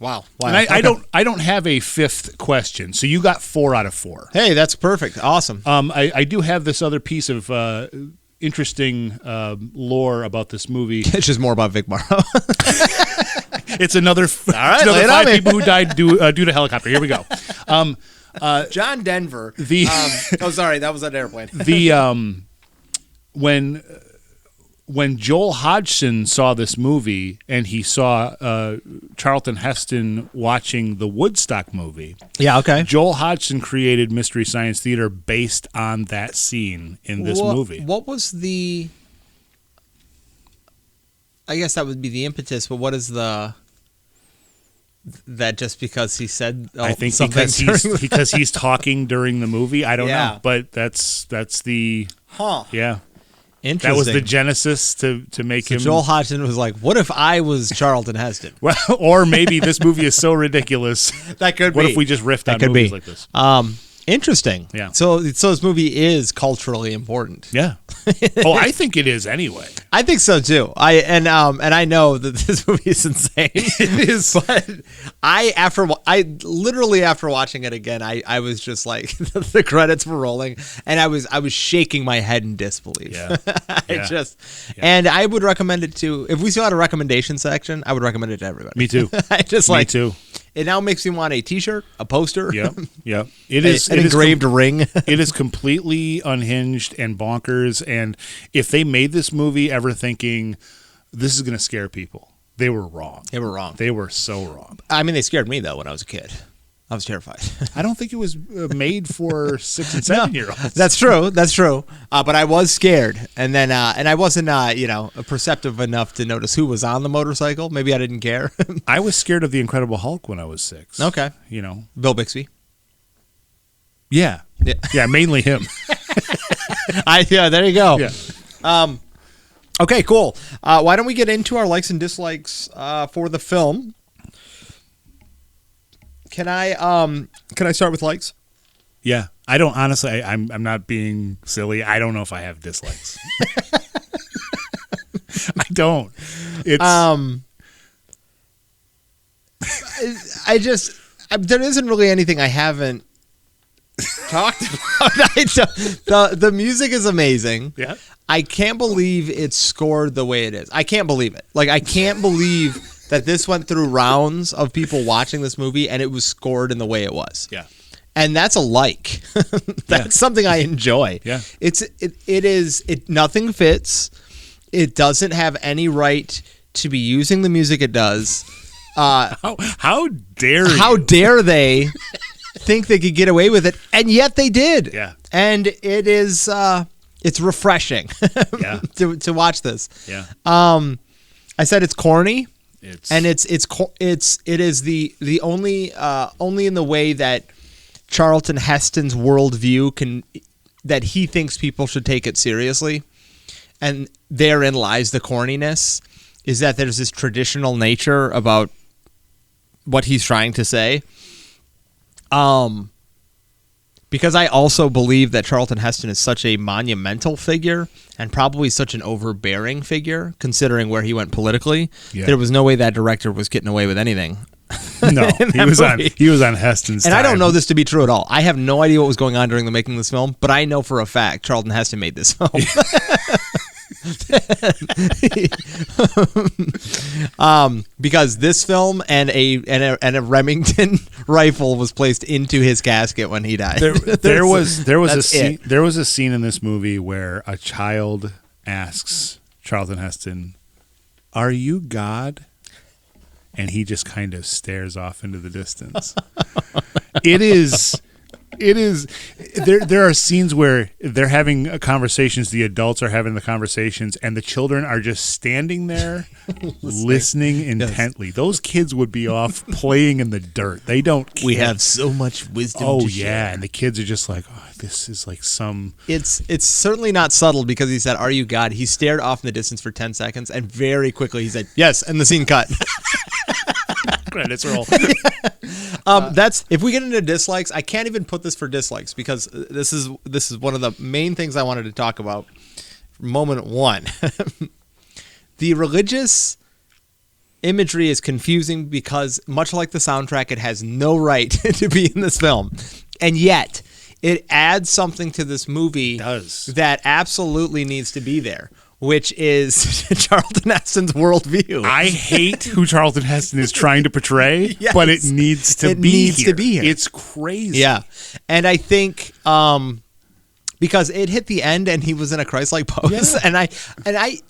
Wow. And I don't have a fifth question, so you got 4 out of 4. Hey, that's perfect. Awesome. I do have this other piece of interesting lore about this movie. It's just more about Vic Morrow. It's another 5 people who died due to helicopter. Here we go. John Denver. Sorry, that was an airplane. When Joel Hodgson saw this movie and he saw Charlton Heston watching the Woodstock movie, Joel Hodgson created Mystery Science Theater based on that scene in this movie. What was the? I guess that would be the impetus, but what is that? Just because he said, I think because he's talking during the movie. I don't know, but that's the yeah. Interesting. That was the genesis to make him. Joel Hodgson was like, "What if I was Charlton Heston?" Well, or maybe this movie is so ridiculous. That could be. What if we just riffed on movies like this? Interesting. Yeah. So this movie is culturally important. Yeah. Oh, I think it is anyway. I think so too. And I know that this movie is insane. It is, but after watching it again, I was just like the credits were rolling, and I was shaking my head in disbelief. Yeah. And I would recommend it to, if we still had a recommendation section, I would recommend it to everybody. Me too. Me too. It now makes me want a T-shirt, a poster. Yep. It is an engraved ring. It is completely unhinged and bonkers. And if they made this movie ever thinking this is going to scare people, they were wrong. They were wrong. They were so wrong. I mean, they scared me though when I was a kid. I was terrified. I don't think it was made for 6 and 7 year olds. That's true. But I was scared, and then and I wasn't perceptive enough to notice who was on the motorcycle. Maybe I didn't care. I was scared of the Incredible Hulk when I was 6. Okay, Bill Bixby. Yeah, mainly him. There you go. Yeah. Okay, cool. Why don't we get into our likes and dislikes for the film? Can I start with likes? Yeah, I don't honestly. I'm not being silly. I don't know if I have dislikes. I don't. It's there isn't really anything I haven't talked about. The music is amazing. Yeah. I can't believe it's scored the way it is. I can't believe it. Like, I can't believe that this went through rounds of people watching this movie and it was scored in the way it was. Yeah. And that's a like. That's something I enjoy. Yeah. Nothing fits. It doesn't have any right to be using the music it does. How dare you? How dare they think they could get away with it, and yet they did. Yeah. And it is it's refreshing to watch this. Yeah. I said it's corny. It is the only in the way that Charlton Heston's worldview that he thinks people should take it seriously, and therein lies the corniness, is that there's this traditional nature about what he's trying to say. Because I also believe that Charlton Heston is such a monumental figure and probably such an overbearing figure, considering where he went politically. Yeah. There was no way that director was getting away with anything. No, he was on Heston's and time. I don't know this to be true at all. I have no idea what was going on during the making of this film, but I know for a fact Charlton Heston made this film. Because this film and a Remington rifle was placed into his casket when he died. There was a scene in this movie where a child asks Charlton Heston, "Are you God?" And he just kind of stares off into the distance. It is. There are scenes where they're having conversations. The adults are having the conversations, and the children are just standing there, listening intently. Yes. Those kids would be off playing in the dirt. They don't care. We have so much wisdom to share. And the kids are just like, oh, this is like some... It's certainly not subtle, because he said, "Are you God?" He stared off in the distance for 10 seconds, and very quickly he said, "Yes," and the scene cut. Credits roll. That's, if we get into dislikes, I can't even put this for dislikes, because this is one of the main things I wanted to talk about. Moment one. The religious imagery is confusing because, much like the soundtrack, it has no right to be in this film. And yet, it adds something to this movie that absolutely needs to be there, which is Charlton Heston's worldview. I hate who Charlton Heston is trying to portray, yes, but it needs to be here. It's crazy. Yeah. And I think because it hit the end and he was in a Christ-like pose, yeah.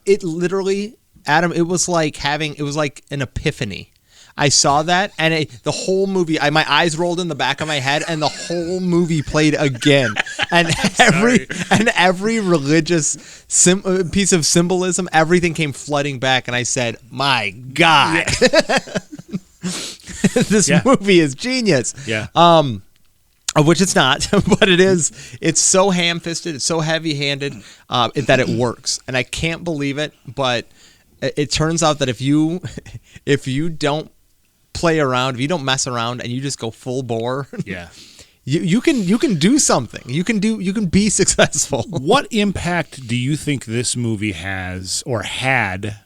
It literally, Adam, it was like an epiphany. I saw that, and the whole movie, my eyes rolled in the back of my head, and the whole movie played again. And every religious piece of symbolism, everything came flooding back, and I said, "My God, this movie is genius." Yeah. Of which it's not, but it is. It's so ham-fisted, it's so heavy-handed that it works, and I can't believe it. But it turns out that if you don't play around, if you don't mess around and you just go full bore, You can do something. You can be successful. What impact do you think this movie has or had,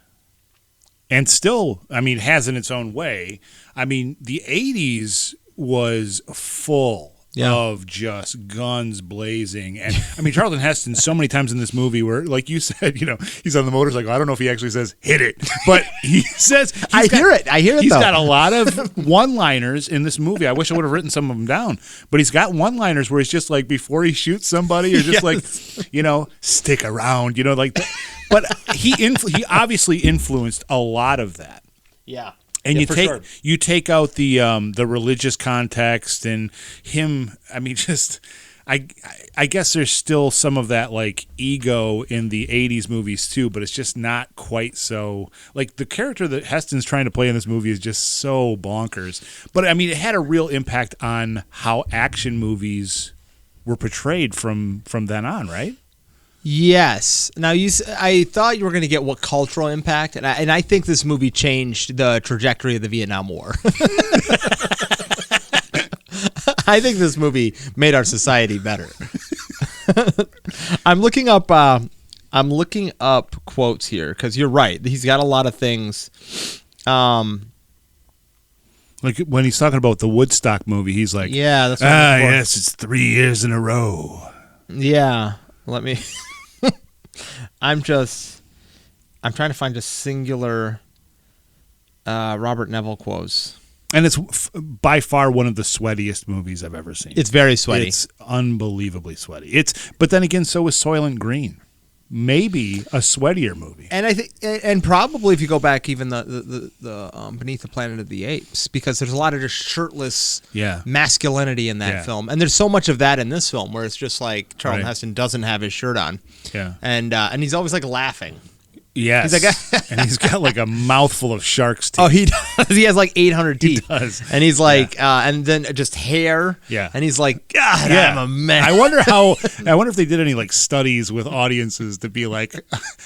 and still, I mean, has in its own way? I mean, the 80s was full of just guns blazing. And I mean, Charlton Heston so many times in this movie where, like you said, he's on the motorcycle. I don't know if he actually says, hit it, but he says, I hear it. He's got a lot of one-liners in this movie. I wish I would have written some of them down, but he's got one-liners where he's just like, before he shoots somebody, or just like, stick around, like that. But he obviously influenced a lot of that. Yeah. And you take out the religious context and him. I mean, just I guess there's still some of that like ego in the '80s movies too, but it's just not quite so. Like the character that Heston's trying to play in this movie is just so bonkers. But I mean, it had a real impact on how action movies were portrayed from then on, right? Yes. Now, I thought you were going to get what cultural impact, and I think this movie changed the trajectory of the Vietnam War. I think this movie made our society better. I'm looking up quotes here because you're right. He's got a lot of things. Like when he's talking about the Woodstock movie, he's like, "Yeah, that's yes, it's 3 years in a row." Yeah, let me. I'm trying to find just singular Robert Neville quotes. And it's by far one of the sweatiest movies I've ever seen. It's very sweaty. It's unbelievably sweaty. But then again, so is Soylent Green. Maybe a sweatier movie. And I think, and probably if you go back even the Beneath the Planet of the Apes, because there's a lot of just shirtless masculinity in that film, and there's so much of that in this film where it's just like Charlton Heston doesn't have his shirt on, and he's always like laughing. Yes, he's like, and he's got like a mouthful of shark's teeth. Oh, he does. He has like 800 teeth. He does. And he's like, and then just hair. Yeah. And he's like, God, I'm a man. I wonder if they did any like studies with audiences to be like,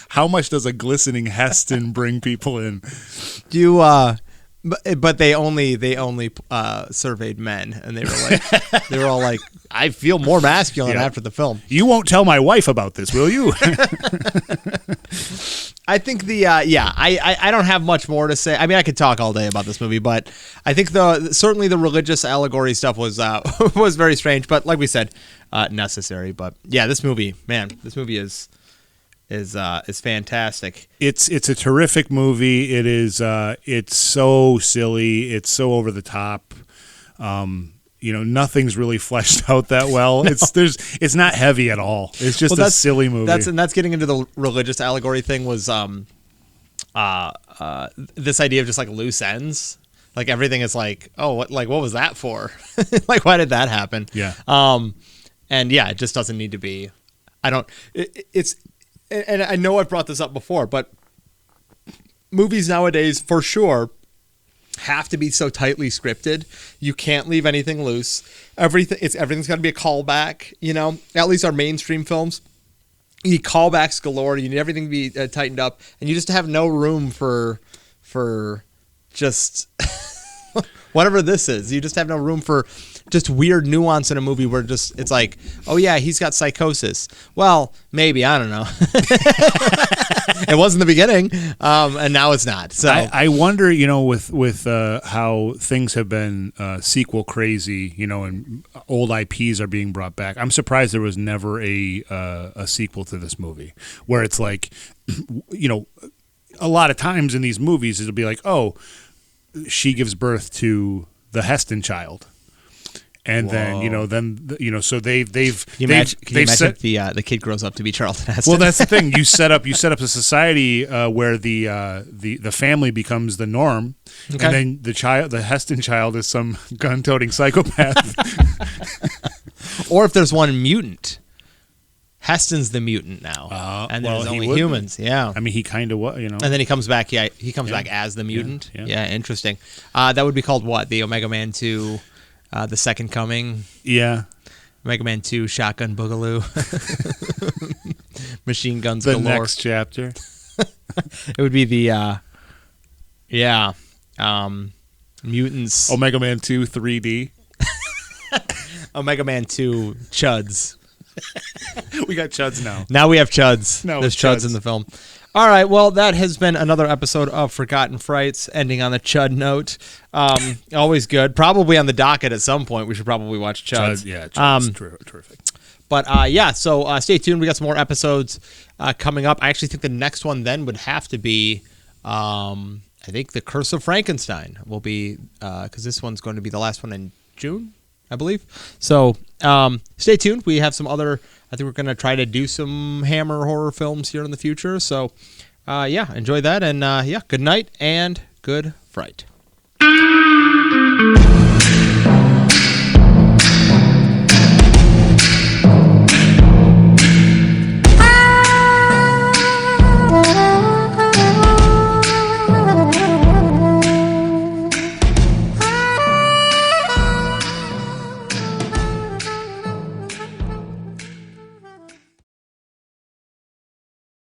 how much does a glistening Heston bring people in? But they only surveyed men, and they were all like, I feel more masculine after the film. You won't tell my wife about this, will you? I think I don't have much more to say. I mean, I could talk all day about this movie, but I think certainly the religious allegory stuff was was very strange, but like we said, necessary. But yeah, this movie is fantastic. It's a terrific movie. It is. It's so silly. It's so over the top. Nothing's really fleshed out that well. No. It's not heavy at all. It's just a silly movie. That's getting into the religious allegory thing. Was this idea of just like loose ends. Like everything is like, oh, what was that for? Like, why did that happen? Yeah. And yeah, it just doesn't need to be. And I know I've brought this up before, but movies nowadays, for sure, have to be so tightly scripted. You can't leave anything loose. Everything's got to be a callback. At least our mainstream films, you need callbacks galore. You need everything to be tightened up, and you just have no room for just whatever this is. You just have no room for just weird nuance in a movie where it's like, oh yeah, he's got psychosis. Well, maybe, I don't know. It was in the beginning, and now it's not. So I wonder, with how things have been sequel crazy, and old IPs are being brought back. I'm surprised there was never a sequel to this movie, where it's like, a lot of times in these movies it'll be like, oh, she gives birth to the Heston child. And then so they've Can you imagine the kid grows up to be Charlton Heston? Well, that's the thing. You set up a society where the family becomes the norm, and then the Heston child is some gun-toting psychopath. Or if there's one mutant, Heston's the mutant now, and there's only humans. Yeah, I mean, he kind of was, And then he comes back. Yeah, he comes back as the mutant. Yeah, interesting. That would be called what? The Omega Man 2. The Second Coming. Yeah. Mega Man 2, Shotgun Boogaloo. Machine Guns the Galore. The next chapter. It would be the, Mutants. Omega Man 2 3D. Omega Man 2 Chuds. We got Chuds now. Now we have Chuds. No, There's Chuds in the film. All right, well, that has been another episode of Forgotten Frights, ending on the Chud note. Always good. Probably on the docket at some point. We should probably watch Chuds. Chuds, terrific. But so stay tuned. We got some more episodes coming up. I actually think the next one then would have to be, I think, The Curse of Frankenstein will be, because this one's going to be the last one in June, I believe. So stay tuned. We have some other, I think we're going to try to do some Hammer horror films here in the future. So, enjoy that. And, good night and good fright.